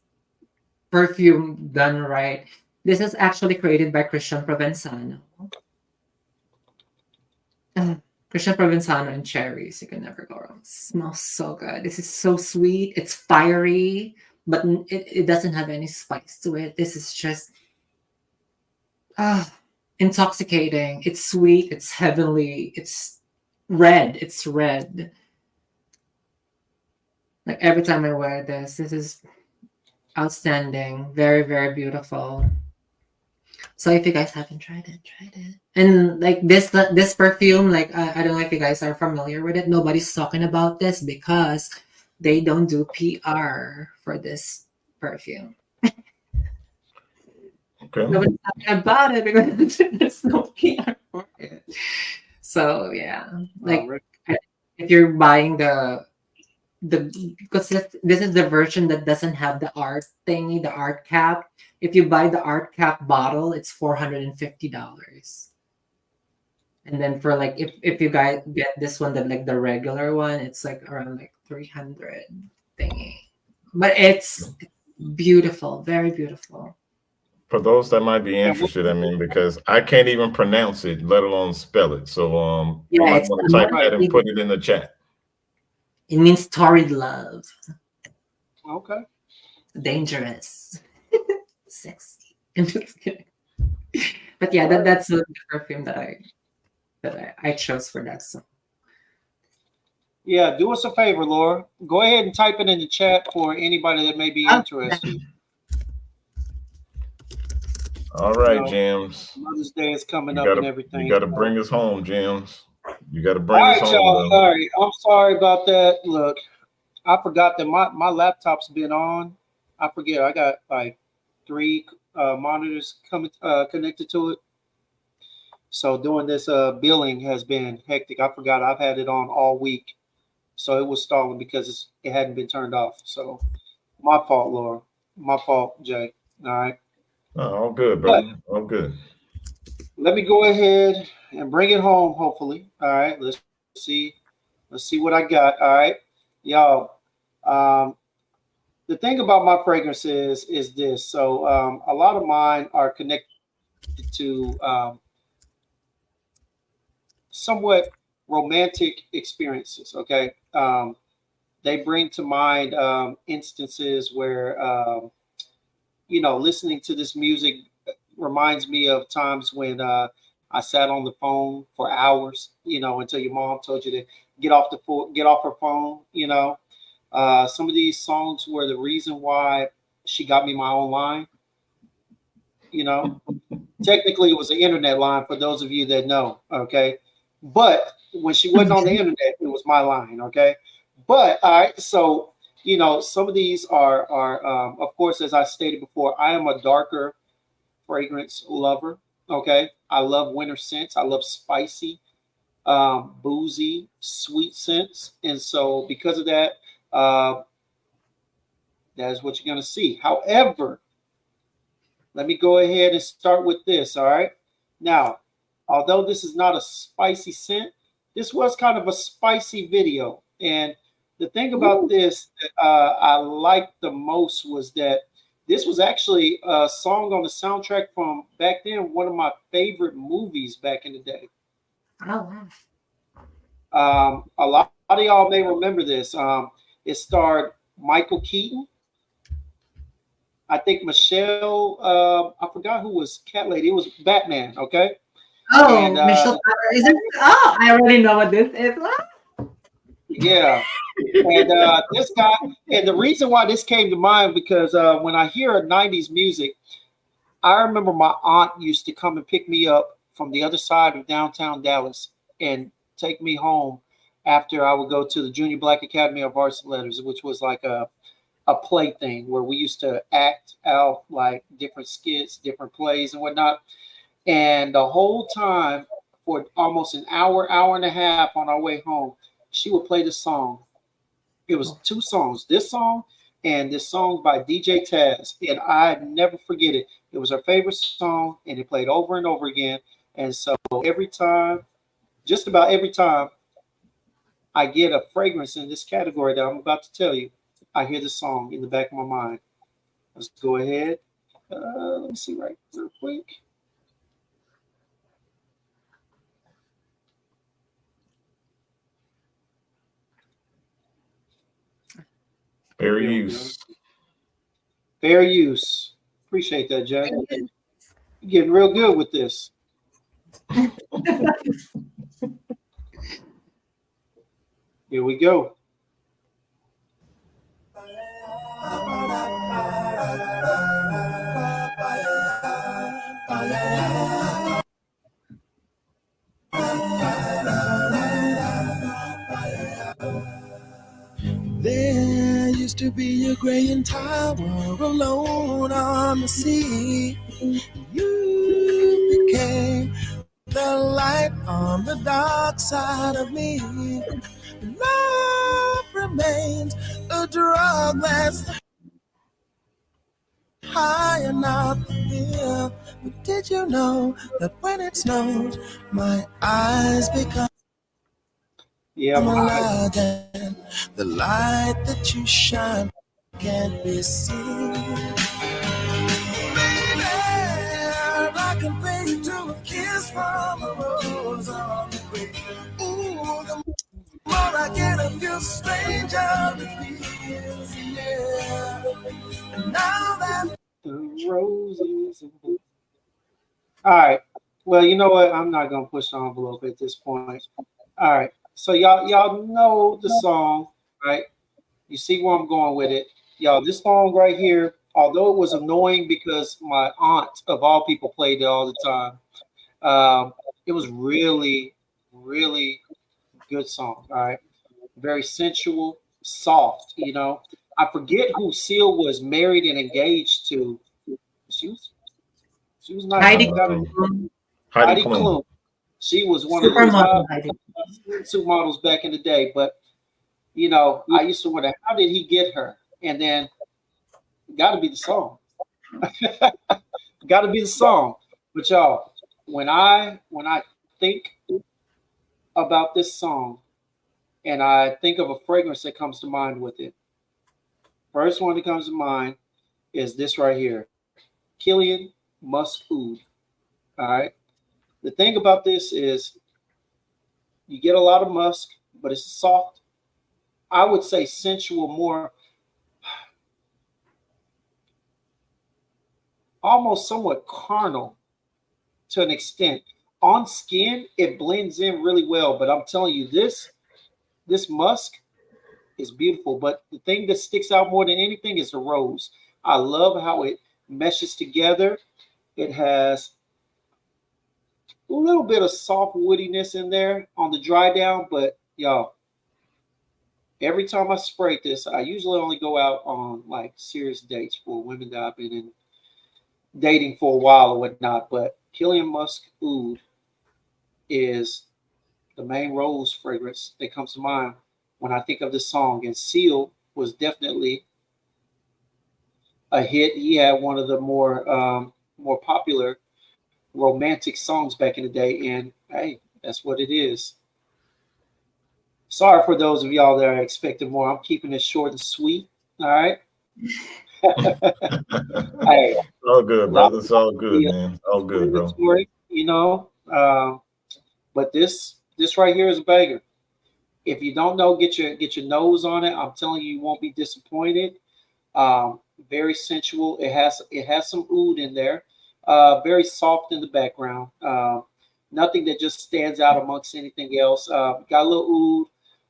Speaker 3: perfume done right. This is actually created by Christian Provenzano. Christian Provenzano and cherries. You can never go wrong. It smells so good. This is so sweet. It's fiery, but it doesn't have any spice to it. This is just intoxicating. It's sweet. It's heavenly. It's red. It's red. Like every time I wear this is outstanding. Very, very beautiful. So if you guys haven't tried it, try it. And like this perfume, like I don't know if you guys are familiar with it. Nobody's talking about this because they don't do PR for this perfume.
Speaker 2: Okay.
Speaker 3: Nobody's talking about it because there's no PR for it. So yeah, like if you're buying because this is the version that doesn't have the art thingy, the art cap. If you buy the art cap bottle, it's $450. And then for like if you guys get this one, like the regular one, it's like around like 300 thingy. But it's Beautiful, very beautiful.
Speaker 2: For those that might be interested, I mean, because I can't even pronounce it, let alone spell it. So you
Speaker 3: Yeah,
Speaker 2: might
Speaker 3: it's
Speaker 2: want to type that and put it in the chat.
Speaker 3: It means torrid love.
Speaker 1: Okay.
Speaker 3: Dangerous. Sexy. I'm just kidding. But yeah, that's the perfume that I chose for that song.
Speaker 1: Yeah, do us a favor, Laura. Go ahead and type it in the chat for anybody that may be interested.
Speaker 2: All right, James.
Speaker 1: Mother's Day is coming up and everything.
Speaker 2: You got to bring us home, James. You got to bring us home.
Speaker 1: Y'all. All right, I'm sorry about that. Look, I forgot that my laptop's been on. I forget. I got like 3 monitors connected to it. So doing this billing has been hectic. I forgot I've had it on all week. So it was stalling because it hadn't been turned off. So my fault, Laura. My fault, Jay. All right.
Speaker 2: Oh, all good, brother. All good.
Speaker 1: Let me go ahead and bring it home, hopefully. All right. Let's see. Let's see what I got. All right. Y'all. The thing about my fragrances is this. So a lot of mine are connected to somewhat romantic experiences. Okay. They bring to mind instances where, listening to this music reminds me of times when I sat on the phone for hours, until your mom told you to get off her phone. Some of these songs were the reason why she got me my own line. Technically, it was an internet line for those of you that know. Okay. But when she wasn't on the internet, it was my line. Okay. But all right. So, some of these are of course, as I stated before, I am a darker fragrance lover. Okay. I love winter scents. I love spicy, boozy, sweet scents. And so because of that, that is what you're going to see. However, let me go ahead and start with this. All right. Now, although this is not a spicy scent, this was kind of a spicy video. And the thing about this that I liked the most was that this was actually a song on the soundtrack from back then, one of my favorite movies back in the day.
Speaker 3: Oh, wow.
Speaker 1: A lot of y'all may remember this. It starred Michael Keaton. I think Michelle, I forgot who was Cat Lady. It was Batman, okay?
Speaker 3: Oh, and, Michelle, I already know what this is.
Speaker 1: Yeah. And this guy, and the reason why this came to mind, because when I hear 90s music, I remember my aunt used to come and pick me up from the other side of downtown Dallas and take me home after I would go to the Junior Black Academy of Arts and Letters, which was like a play thing where we used to act out like different skits, different plays and whatnot. And the whole time for almost an hour and a half on our way home, she would play the song. It was 2 songs, this song and this song by DJ Taz. And I never forget it. It was her favorite song and it played over and over again. And so just about every time I get a fragrance in this category that I'm about to tell you, I hear the song in the back of my mind. Let's go ahead. Let me see right real quick.
Speaker 2: Fair use.
Speaker 1: Fair use. Appreciate that, Jay. You're getting real good with this. Here we go.
Speaker 4: There used to be a graying tower alone on the sea. You became the light on the dark side of me. Love remains a drug that's high and not here. But did you know that when it snows, my eyes become
Speaker 1: Yeah,
Speaker 4: alive, and the light that you shine can't be seen. Baby, I can pay you to a kiss from a rose on the grave. Ooh, the more I get of you, stranger it feels, yeah. And now that
Speaker 1: the roses. All right. Well, you know what? I'm not gonna push the envelope at this point. All right. So y'all know the song, right? You see where I'm going with it. Y'all, this song right here, although it was annoying because my aunt of all people played it all the time, it was really, really good song. All right. Very sensual, soft, you know. I forget who Seal was married and engaged to. She was she was not
Speaker 3: Heidi
Speaker 2: Um,
Speaker 3: Klum,
Speaker 2: Heidi
Speaker 1: Heidi
Speaker 2: Klum.
Speaker 1: Klum. She was one of the
Speaker 3: supermodel
Speaker 1: top
Speaker 3: Heidi.
Speaker 1: supermodels back in the day. But you know, I used to wonder how did he get her? And then got to be the song. Got to be the song. But y'all, when I think about this song and I think of a fragrance that comes to mind with it, first one that comes to mind is this right here, Killian Musk Oud. All right. The thing about this is you get a lot of musk, but it's soft. I would say sensual, more almost somewhat carnal to an extent. On skin, it blends in really well, but I'm telling you, this musk is beautiful. But the thing that sticks out more than anything is the rose. I love how it meshes together. It has a little bit of soft woodiness in there on the dry down, but y'all, every time I spray this, I usually only go out on like serious dates for women that I've been in dating for a while or whatnot. But Killian Musk Oud is the main rose fragrance that comes to mind when I think of this song. And Seal was definitely a hit. He had one of the more popular romantic songs back in the day, and hey, that's what it is. Sorry for those of y'all that are expecting more. I'm keeping it short and sweet. All right. Hey,
Speaker 2: All good,
Speaker 1: a lot
Speaker 2: brother.
Speaker 1: of
Speaker 2: It's all good,
Speaker 1: the
Speaker 2: man. All good, bro.
Speaker 1: story, you know. But this right here is a banger. If you don't know, get your nose on it. I'm telling you, you won't be disappointed. Very sensual. It has some oud in there. Very soft in the background. Nothing that just stands out amongst anything else. Got a little oud,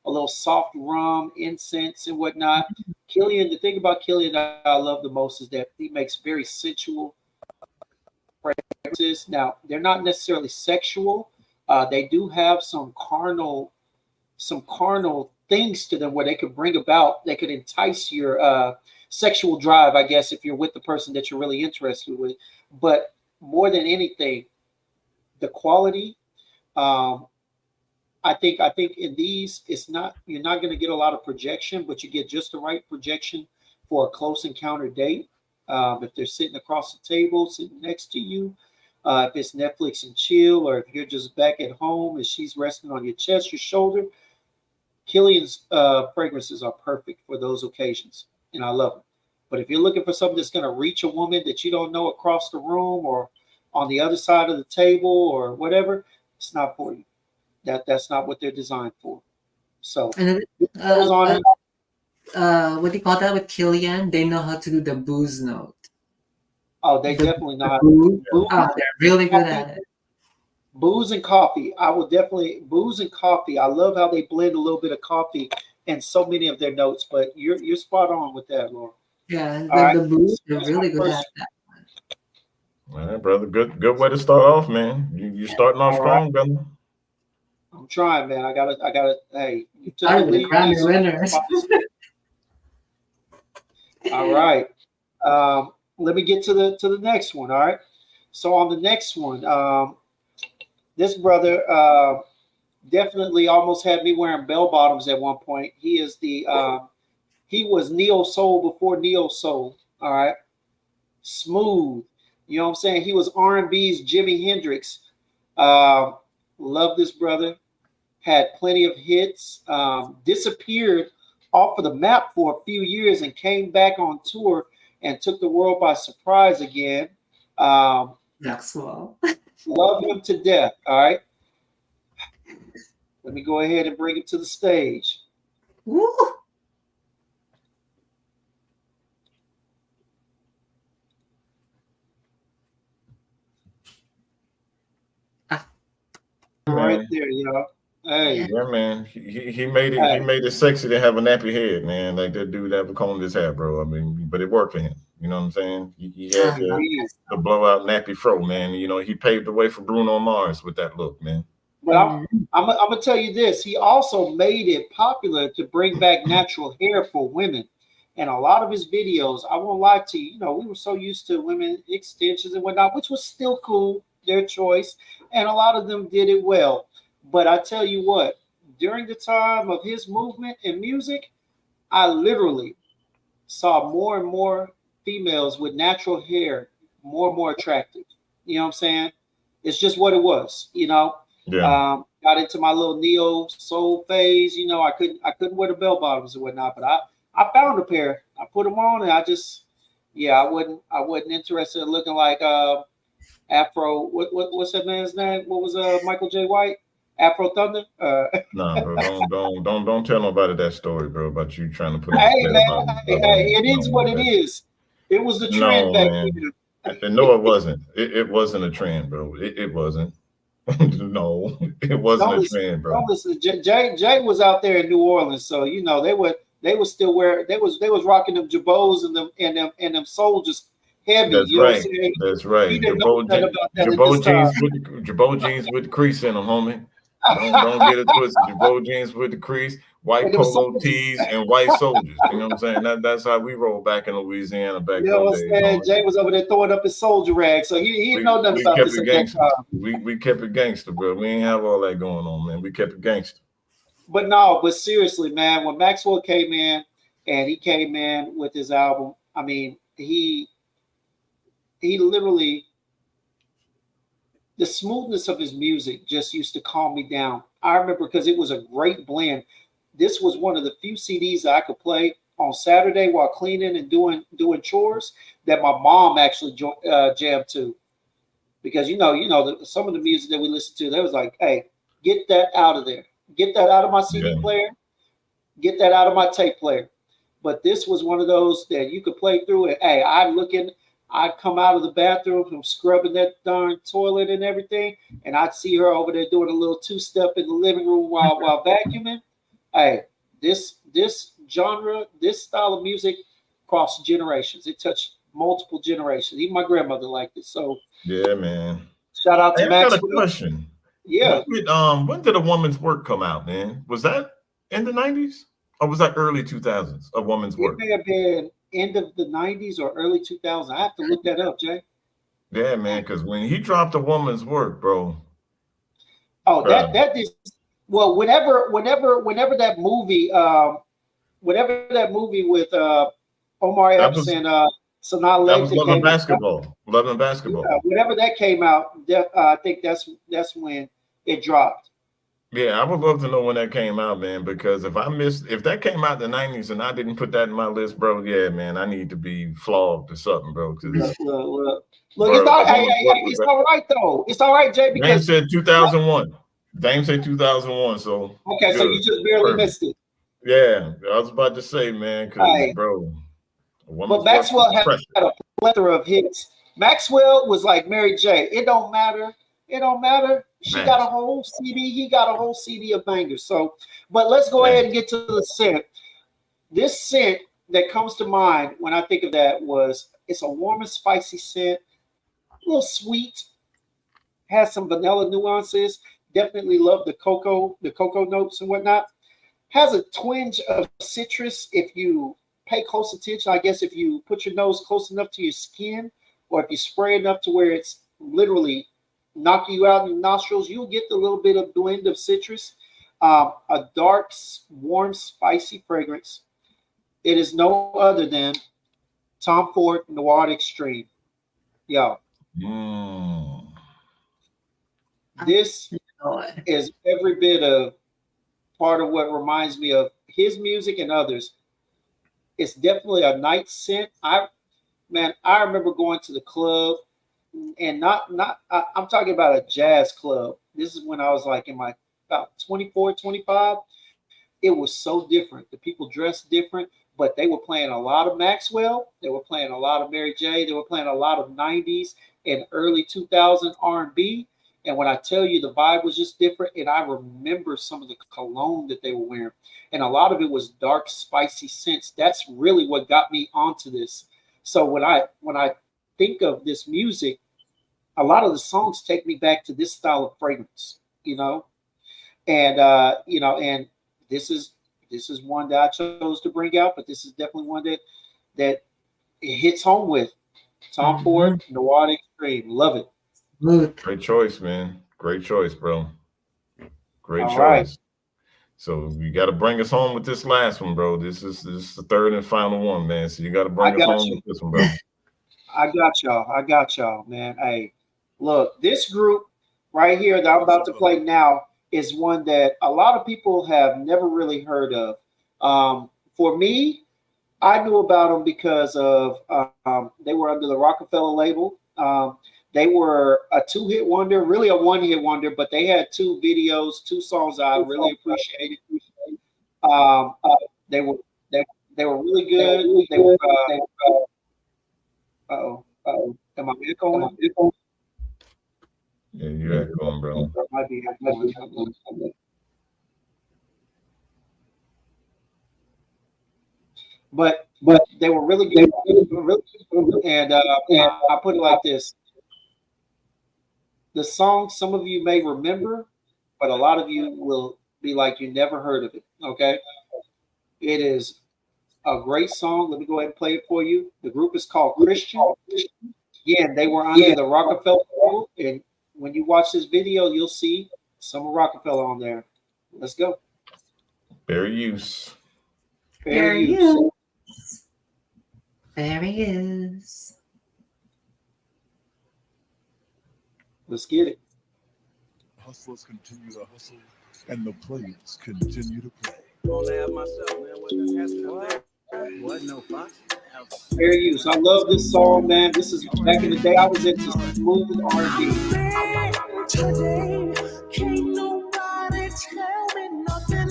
Speaker 1: a little soft rum, incense, and whatnot. Killian, the thing about Killian that I love the most is that he makes very sensual fragrances. Now, they're not necessarily sexual. They do have some carnal things to them where they could entice your sexual drive, I guess, if you're with the person that you're really interested with. But more than anything, the quality, um, I think in these, it's not you're not going to get a lot of projection, but you get just the right projection for a close encounter date. If they're sitting across the table, sitting next to you, if it's Netflix and chill, or if you're just back at home and she's resting on your chest, your shoulder, Killian's fragrances are perfect for those occasions, and I love them. But if you're looking for something that's going to reach a woman that you don't know across the room or on the other side of the table or whatever, it's not for you. That's not what they're designed for. So
Speaker 3: And
Speaker 1: goes on it.
Speaker 3: what do you call that with Killian? They know how to do the booze note.
Speaker 1: Oh, they
Speaker 3: The,
Speaker 1: definitely know
Speaker 3: the
Speaker 1: how to
Speaker 3: booze.
Speaker 1: booze,
Speaker 3: They're really good
Speaker 1: coffee,
Speaker 3: at it.
Speaker 1: booze and coffee. I will definitely booze and coffee. I love how they blend a little bit of coffee and so many of their notes. But you're spot on with that, Laura.
Speaker 3: Yeah,
Speaker 1: All
Speaker 3: the
Speaker 1: right.
Speaker 3: booze.
Speaker 1: So
Speaker 3: They're
Speaker 1: that's my
Speaker 3: really good at
Speaker 1: first.
Speaker 3: that.
Speaker 2: All right, brother. Good way to start off, man. You starting off
Speaker 1: All right.
Speaker 2: strong, brother.
Speaker 1: I'm trying, man. I gotta. Hey, you took the
Speaker 3: Started with the
Speaker 1: lead,
Speaker 3: Grammy
Speaker 1: so
Speaker 3: winners.
Speaker 1: all right. Let me get to the next one. All right. So on the next one, this brother definitely almost had me wearing bell bottoms at one point. He was neo soul before neo soul. All right. Smooth. You know what I'm saying? He was R&B's Jimi Hendrix. Uh, love this brother. Had plenty of hits. Disappeared off of the map for a few years and came back on tour and took the world by surprise again.
Speaker 3: Maxwell.
Speaker 1: Love him to death. All right. Let me go ahead and bring it to the stage.
Speaker 3: Woo.
Speaker 1: Right there, y'all. Hey,
Speaker 2: yeah, man. He made it. He made it sexy to have a nappy head, man. Like that dude that combed his hair, bro. I mean, but it worked for him. You know what I'm saying? He had the blowout nappy fro, man. You know, he paved the way for Bruno Mars with that look, man.
Speaker 1: But I'm gonna tell you this. He also made it popular to bring back natural hair for women. And a lot of his videos, I won't lie to you, we were so used to women extensions and whatnot, which was still cool, their choice. And a lot of them did it well. But I tell you what, during the time of his movement in music, I literally saw more and more females with natural hair more and more attractive. You know what I'm saying? It's just what it was,
Speaker 2: Yeah.
Speaker 1: Got into my little neo soul phase. I couldn't wear the bell bottoms and whatnot, but I found a pair. I put them on, and I wasn't interested in looking like Afro. What's that man's name? What was Michael J. White? Afro Thunder?
Speaker 2: Nah, bro, don't tell nobody that story, bro, about you trying to put
Speaker 1: Hey, man, it is what it is. It was the trend back then.
Speaker 2: No, it wasn't. It wasn't a trend, bro. It wasn't. No, it wasn't a trend, bro.
Speaker 1: Don't listen. Jay was out there in New Orleans, so they were still wearing they was rocking them jabots and them soldiers heavy.
Speaker 2: That's right. That's right.
Speaker 1: He didn't know nothing about that
Speaker 2: Jabot jeans with the crease in them, homie. Don't get it twisted. Jabot jeans with the crease, white polo tees, and white soldiers. You know what I'm saying? That's how we roll back in Louisiana back then.
Speaker 1: What I'm saying? Jay was over there throwing up his soldier rag, so he didn't know nothing about this at that time.
Speaker 2: We kept it gangster, bro. We ain't have all that going on, man. We kept it gangster.
Speaker 1: But seriously, man, when Maxwell came in and he came in with his album, I mean, he literally, the smoothness of his music just used to calm me down. I remember because it was a great blend. This was one of the few CDs that I could play on Saturday while cleaning and doing chores that my mom actually jammed to. Because some of the music that we listened to, they was like, "Hey, get that out of there. Get that out of my CD player. Get that out of my tape player." But this was one of those that you could play through it. Hey, I'd come out of the bathroom from scrubbing that darn toilet and everything, and I'd see her over there doing a little two-step in the living room while vacuuming. Hey, this genre, this style of music crossed generations. It touched multiple generations. Even my grandmother liked it. So
Speaker 2: yeah, man.
Speaker 1: Shout out to Max.
Speaker 2: I got a question.
Speaker 1: Yeah.
Speaker 2: When did A Woman's Work come out, man? Was that in the 90s? Or was that early 2000s? A Woman's Work.
Speaker 1: It may have been end of the 90s or early 2000s. I have to look that up, Jay.
Speaker 2: Yeah, man, because when he dropped A Woman's Work, bro.
Speaker 1: Oh, that is well. Whenever that movie, with Omar Epps and Sanaa Lathan,
Speaker 2: that was Love and Basketball. Love and Basketball.
Speaker 1: Whenever that came out, I think that's when it dropped.
Speaker 2: Yeah, I would love to know when that came out, man, because if that came out in the 90s and I didn't put that in my list, bro, yeah, man, I need to be flogged or something, bro.
Speaker 1: Look, it's all right, though. It's all right, Jay, because
Speaker 2: Dame said 2001. Dame said 2001, so.
Speaker 1: Okay, so you just barely missed it.
Speaker 2: Yeah, I was about to say, man, because, bro.
Speaker 1: But Maxwell had a plethora of hits. Maxwell was like Mary J. It don't matter. It don't matter. She got a whole CD. He got a whole CD of bangers. So, but let's go ahead and get to the scent. This scent that comes to mind when I think of that it's a warm and spicy scent, a little sweet, has some vanilla nuances. Definitely love the cocoa notes and whatnot. Has a twinge of citrus if you pay close attention. I guess if you put your nose close enough to your skin, or if you spray enough to where it's literally knock you out in your nostrils, you'll get the little bit of blend of citrus. A dark, warm, spicy fragrance. It is no other than Tom Ford Noir Extreme. Yo. This is every bit of part of what reminds me of his music and others, it's definitely a night scent. I remember going to the club, and I'm talking about a jazz club. This is when I was like in my about 24, 25. It was so different. The people dressed different, but they were playing a lot of Maxwell. They were playing a lot of Mary J. They were playing a lot of 90s and early 2000 R&B. And when I tell you the vibe was just different, and I remember some of the cologne that they were wearing, and a lot of it was dark, spicy scents. That's really what got me onto this. So when I think of this music, a lot of the songs take me back to this style of fragrance, and this is one that I chose to bring out, but this is definitely one that it hits home with. Tom Ford, Noir Extreme, love it.
Speaker 2: Great choice, man. Great choice, bro. Great
Speaker 1: All
Speaker 2: choice.
Speaker 1: right.
Speaker 2: So you got to bring us home with this last one, bro. This is the third and final one, man. So you got to bring us home with this one, bro.
Speaker 1: I got y'all, man. Hey, look, this group right here that I'm about to play now is one that a lot of people have never really heard of. For me, I knew about them because of they were under the Rockefeller label. They were a 2-hit wonder, really a 1-hit wonder, but they had 2 videos, 2 songs that I really appreciated. They were really good. They were. Am I echoing?
Speaker 2: Yeah, you're echoing, bro.
Speaker 1: Might be echoing. But they were really good. And I put it like this. The song some of you may remember, but a lot of you will be like, you never heard of it. Okay. It is a great song. Let me go ahead and play it for you. The group is called Christian. Yeah, they were under the Rockefeller label. And when you watch this video, you'll see some of Rockefeller on there. Let's go.
Speaker 2: Fair use.
Speaker 3: There he is. There he is.
Speaker 1: Let's get it.
Speaker 9: Hustlers continue to hustle, and the players continue to play.
Speaker 6: What? No fox?
Speaker 1: Fair use. I love this song, man. This is back in the day. I was into smooth R&B.
Speaker 4: Today, can't nobody tell me nothing.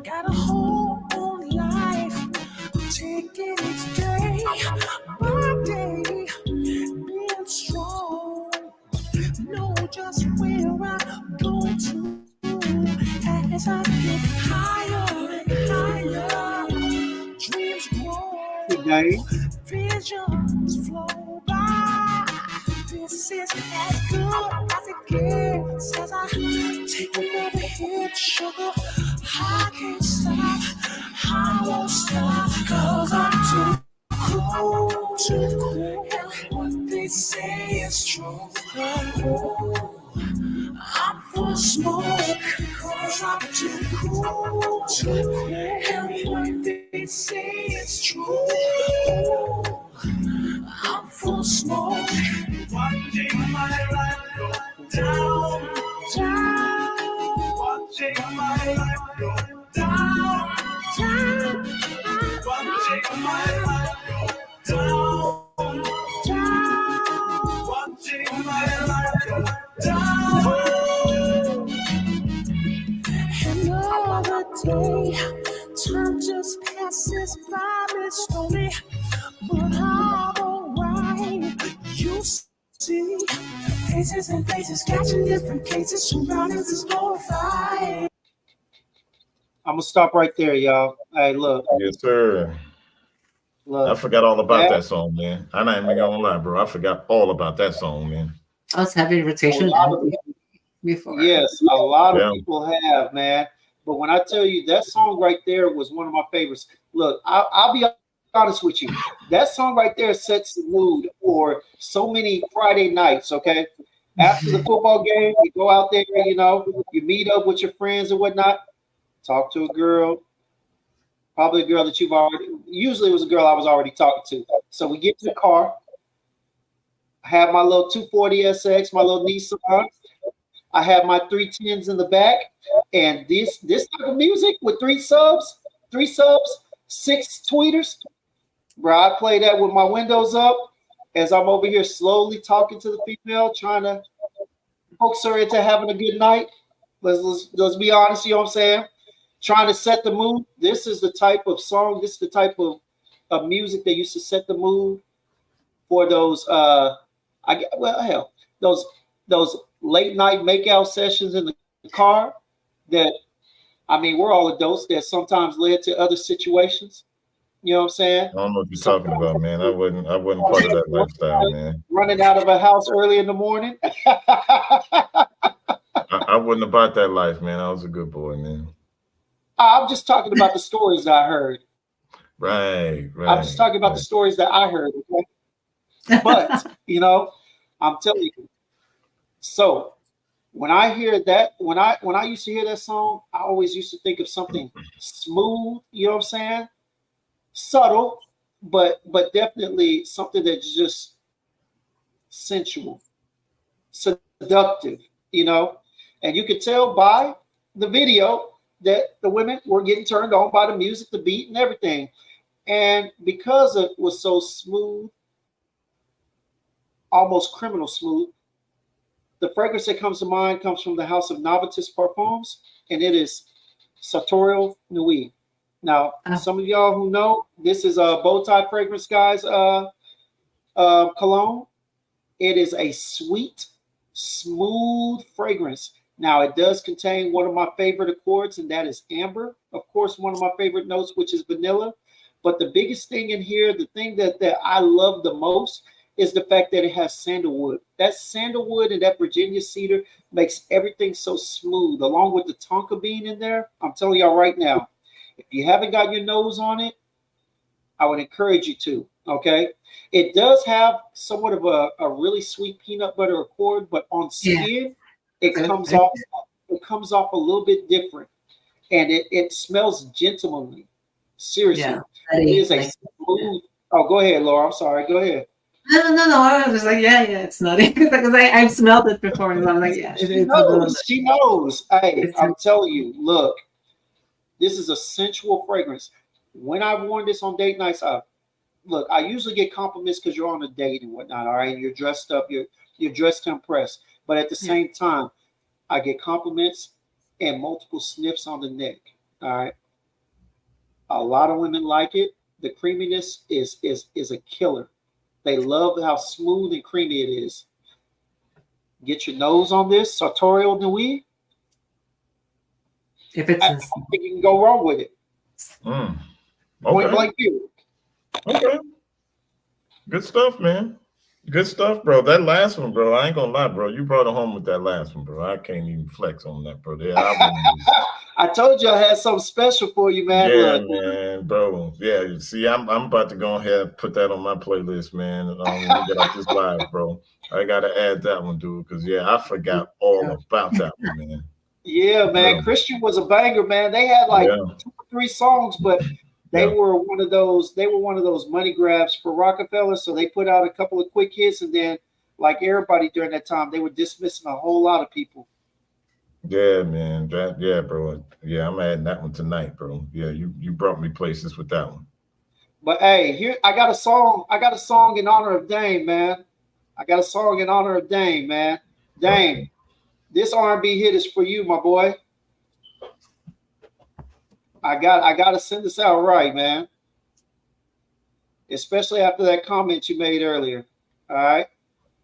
Speaker 4: Got a whole own life, taking each day by day, being strong. Know just where I'm going to as I get higher and higher. Dreams grow, visions flow by. This is as good as it gets as I take another hit, sugar. I can't stop, I won't stop, 'cause I'm too cool. And what they say is true. I'm full smoke, 'cause I'm too cool. And what they say is true. I'm full smoke. Watching my life go down, down. Watching my life go down, down. Watching my life go down, down. Watching my life go down. Another day, time just passes by me slowly, but I'm alright. You see, faces and faces catching different cases, surroundings is glorified.
Speaker 1: I'm gonna stop right there, y'all. Hey, look.
Speaker 2: Yes, sir.
Speaker 1: Look.
Speaker 2: I forgot all about that song, man. I'm not even gonna lie, bro. I forgot all about that song, man.
Speaker 3: I was having rotation before.
Speaker 1: Yes, a lot of people have, man. But when I tell you that song right there was one of my favorites. Look, I'll be honest with you. That song right there sets the mood for so many Friday nights, okay? After the football game, you go out there, you meet up with your friends and whatnot, talk to a girl, probably a girl that usually it was a girl I was already talking to. So we get to the car, I have my little 240 SX, my little Nissan. I have my 310s in the back, and this type of music with 3 subs, 3 subs, 6 tweeters. Bro, I play that with my windows up as I'm over here slowly talking to the female, trying to coax her into having a good night. Let's be honest, you know what I'm saying? Trying to set the mood. This is the type of song, this is the type of music that used to set the mood for those those late night makeout sessions in the car that, I mean, we're all adults that sometimes led to other situations. You know what I'm saying?
Speaker 2: I don't know what you're talking about, man. I wasn't part of that lifestyle, man.
Speaker 1: Running out of a house early in the morning.
Speaker 2: I wasn't about that life, man. I was a good boy, man.
Speaker 1: I'm just talking about the stories that I heard.
Speaker 2: Right.
Speaker 1: I'm just talking about the stories that I heard. Okay? But, you know, I'm telling you. So when I hear that, when I used to hear that song, I always used to think of something smooth, you know what I'm saying? Subtle, but definitely something that's just sensual, seductive, you know? And you could tell by the video that the women were getting turned on by the music, the beat, and everything. And because it was so smooth, almost criminal smooth, the fragrance that comes to mind comes from the house of Novitus Parfums, and it is Sartorial Nuit. Now, some of y'all who know, this is a Bowtie Fragrance Guys cologne. It is a sweet, smooth fragrance. Now, it does contain one of my favorite accords, and that is amber. Of course, one of my favorite notes, which is vanilla. But the biggest thing in here, the thing that I love the most, is the fact that it has sandalwood. That sandalwood and that Virginia cedar makes everything so smooth, along with the tonka bean in there. I'm telling y'all right now, if you haven't got your nose on it, I would encourage you to, okay? It does have somewhat of a really sweet peanut butter accord, but on skin, it comes off a little bit different. And it smells gentlemanly. Seriously.
Speaker 3: Yeah,
Speaker 1: it is a smooth. Oh, go ahead, Laura. I'm sorry. Go ahead.
Speaker 3: No. I was just like, yeah, it's nutty. Because I've smelled it before, and I'm like, yeah.
Speaker 1: She knows. Hey, I'm telling you, look, this is a sensual fragrance. When I've worn this on date nights, look, I usually get compliments because you're on a date and whatnot, all right? And you're dressed up, you're dressed to impress. But at the same time, I get compliments and multiple sniffs on the neck, all right? A lot of women like it. The creaminess is a killer. They love how smooth and creamy it is. Get your nose on this, Sartorial Nuit.
Speaker 3: If it's
Speaker 1: I don't think you can go wrong with it.
Speaker 2: Okay.
Speaker 1: Point blank view.
Speaker 2: Okay. Good stuff, man. Good stuff, bro. That last one, bro, I ain't gonna lie, bro. You brought it home with that last one, bro. I can't even flex on that, bro.
Speaker 1: I told you I had something special for you, man.
Speaker 2: Yeah,
Speaker 1: Look.
Speaker 2: man, bro. Yeah, see, I'm about to go ahead and put that on my playlist, man. When we get off this live, bro. I gotta add that one, dude, because I forgot all about that one, man.
Speaker 1: Yeah, man. Christian was a banger, man. They had like 2 or 3 songs, but they were one of those. They were one of those money grabs for Rockefeller. So they put out a couple of quick hits, and then, like everybody during that time, they were dismissing a whole lot of people.
Speaker 2: Yeah, man. Bro. Yeah, I'm adding that one tonight, bro. Yeah, you brought me places with that one.
Speaker 1: But hey, here I got a song. I got a song in honor of Dame, man. Dame, this R&B hit is for you, my boy. I got to send this out right, man. Especially after that comment you made earlier. All right.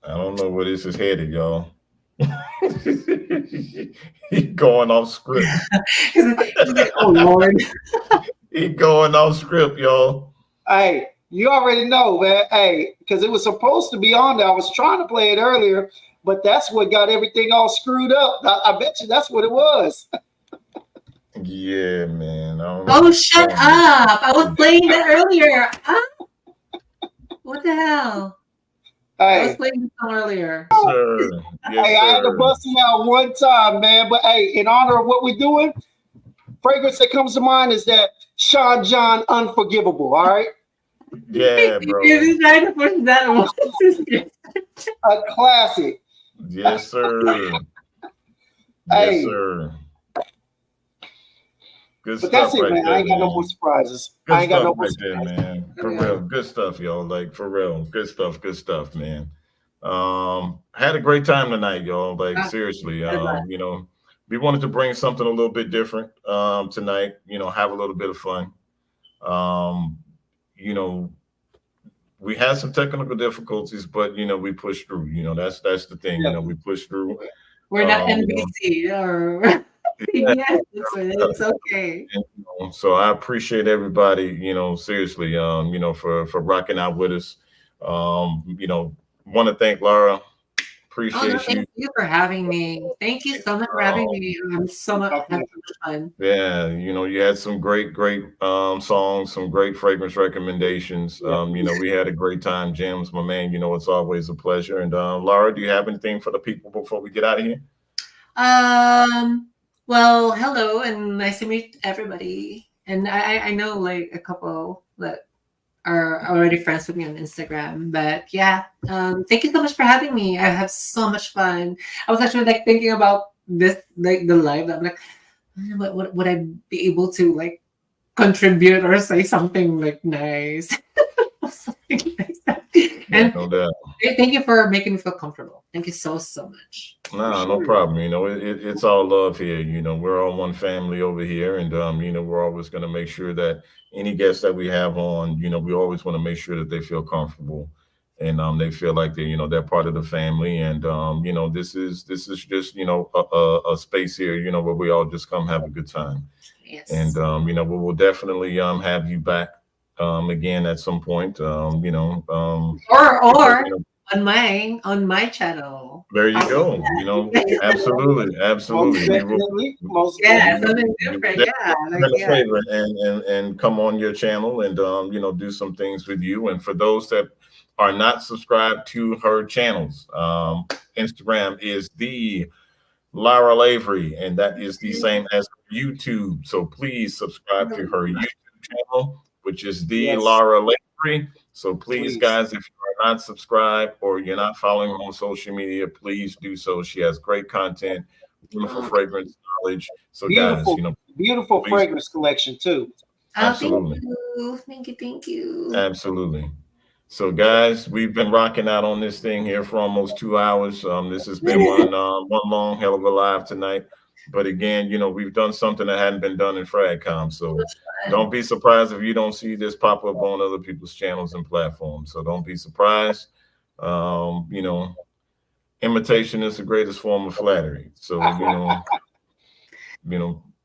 Speaker 2: I don't know where this is headed, y'all. He going off script.
Speaker 3: Oh Lord.
Speaker 2: He going off script, y'all.
Speaker 1: Hey, you already know, man. Hey, because it was supposed to be on there. I was trying to play it earlier, but that's what got everything all screwed up. I bet you that's what it was.
Speaker 2: Yeah, man.
Speaker 3: Oh, shut up. I was playing that earlier. What the hell?
Speaker 1: Hey,
Speaker 3: I was playing this song earlier.
Speaker 2: Sir. Yes,
Speaker 1: hey, I had to bust it out one time, man. But hey, in honor of what we're doing, fragrance that comes to mind is that Sean John Unforgivable, all right?
Speaker 2: Yeah, bro.
Speaker 1: A classic.
Speaker 2: Yes, sir.
Speaker 1: Hey.
Speaker 2: Yes, sir. Good
Speaker 1: But that's
Speaker 2: stuff
Speaker 1: it,
Speaker 2: right
Speaker 1: man. I
Speaker 2: there,
Speaker 1: ain't got no
Speaker 2: man.
Speaker 1: more surprises.
Speaker 2: Good
Speaker 1: I ain't got
Speaker 2: stuff
Speaker 1: no more
Speaker 2: right there,
Speaker 1: surprises.
Speaker 2: man. For
Speaker 3: Yeah.
Speaker 2: real. Good stuff, y'all. Like for real. Good stuff, man. Had a great time tonight, y'all. Like seriously. We wanted to bring something a little bit different tonight, have a little bit of fun. Um, you know, we had some technical difficulties, but we pushed through. That's the thing. We pushed through.
Speaker 3: We're not
Speaker 2: You know,
Speaker 3: NBC or
Speaker 2: yeah,
Speaker 3: CBS. It's okay.
Speaker 2: and, so I appreciate everybody, seriously, for rocking out with us. Want to thank Laura.
Speaker 3: Oh no,
Speaker 2: Appreciate you.
Speaker 3: thank you for having me. Thank you so much for having me. I'm so much having fun.
Speaker 2: Yeah, you had some great songs, some great fragrance recommendations. We had a great time. James, my man, it's always a pleasure. And Laura, do you have anything for the people before we get out of here?
Speaker 3: Well, hello and nice to meet everybody. And I know like a couple that are already friends with me on Instagram. But yeah, thank you so much for having me. I have so much fun. I was actually like thinking about this, like the live. I'm like, what would I be able to like contribute or say something like nice? Something like that. And
Speaker 2: No doubt.
Speaker 3: thank you for making me feel comfortable. Thank you so much.
Speaker 2: No problem. It's all love here. We're all one family over here, and we're always going to make sure that any guests that we have on, we always want to make sure that they feel comfortable, and they feel like they're part of the family, and this is just a space here, where we all just come have a good time,
Speaker 3: Yes.
Speaker 2: and we will definitely have you back again at some point,
Speaker 3: or
Speaker 2: because,
Speaker 3: on my channel.
Speaker 2: there you go. Absolutely.
Speaker 1: Most
Speaker 2: We will.
Speaker 1: definitely. Most
Speaker 3: Yeah,
Speaker 1: definitely.
Speaker 3: something different. Yeah, like
Speaker 2: a
Speaker 3: yeah.
Speaker 2: favor and come on your channel and do some things with you. And for those that are not subscribed to her channels, Instagram is the Lara Lavery, and that is the same as YouTube. So please subscribe to her YouTube channel, which is the
Speaker 1: Yes.
Speaker 2: Lara Lavery. So please,
Speaker 1: Please.
Speaker 2: guys, if you are not subscribed or you're not following her on social media, please do so. She has great content, wonderful fragrance knowledge. So
Speaker 1: Beautiful,
Speaker 2: guys,
Speaker 1: beautiful
Speaker 2: please.
Speaker 1: fragrance collection too.
Speaker 2: Absolutely.
Speaker 3: Thank you.
Speaker 2: Absolutely. So, guys, we've been rocking out on this thing here for almost 2 hours. This has been one long hell of a live tonight. But again, we've done something that hadn't been done in FragCom. So don't be surprised if you don't see this pop up on other people's channels and platforms. So don't be surprised. Imitation is the greatest form of flattery. So,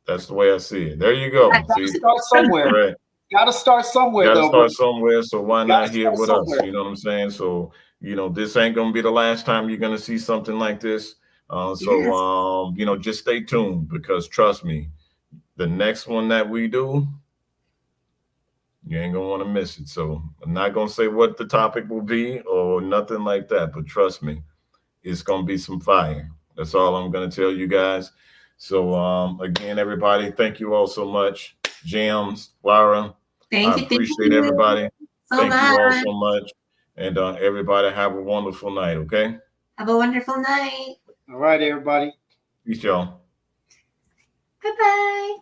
Speaker 2: that's the way I see it. There you go. See,
Speaker 1: Start somewhere.
Speaker 2: right.
Speaker 1: Got to start somewhere,
Speaker 2: Got to
Speaker 1: though.
Speaker 2: start somewhere, so why not here with us?
Speaker 1: somewhere.
Speaker 2: You know what I'm saying? So, this ain't gonna be the last time you're gonna see something like this. Just stay tuned because trust me, the next one that we do, you ain't gonna want to miss it. So I'm not gonna say what the topic will be or nothing like that, but trust me, it's gonna be some fire. That's all I'm gonna tell you guys. So again, everybody, thank you all so much. James, Lara, I appreciate everybody. Thank you all so much. And everybody have a wonderful night, okay?
Speaker 3: Have a wonderful night.
Speaker 1: All right, everybody.
Speaker 2: Peace, y'all.
Speaker 3: Bye-bye.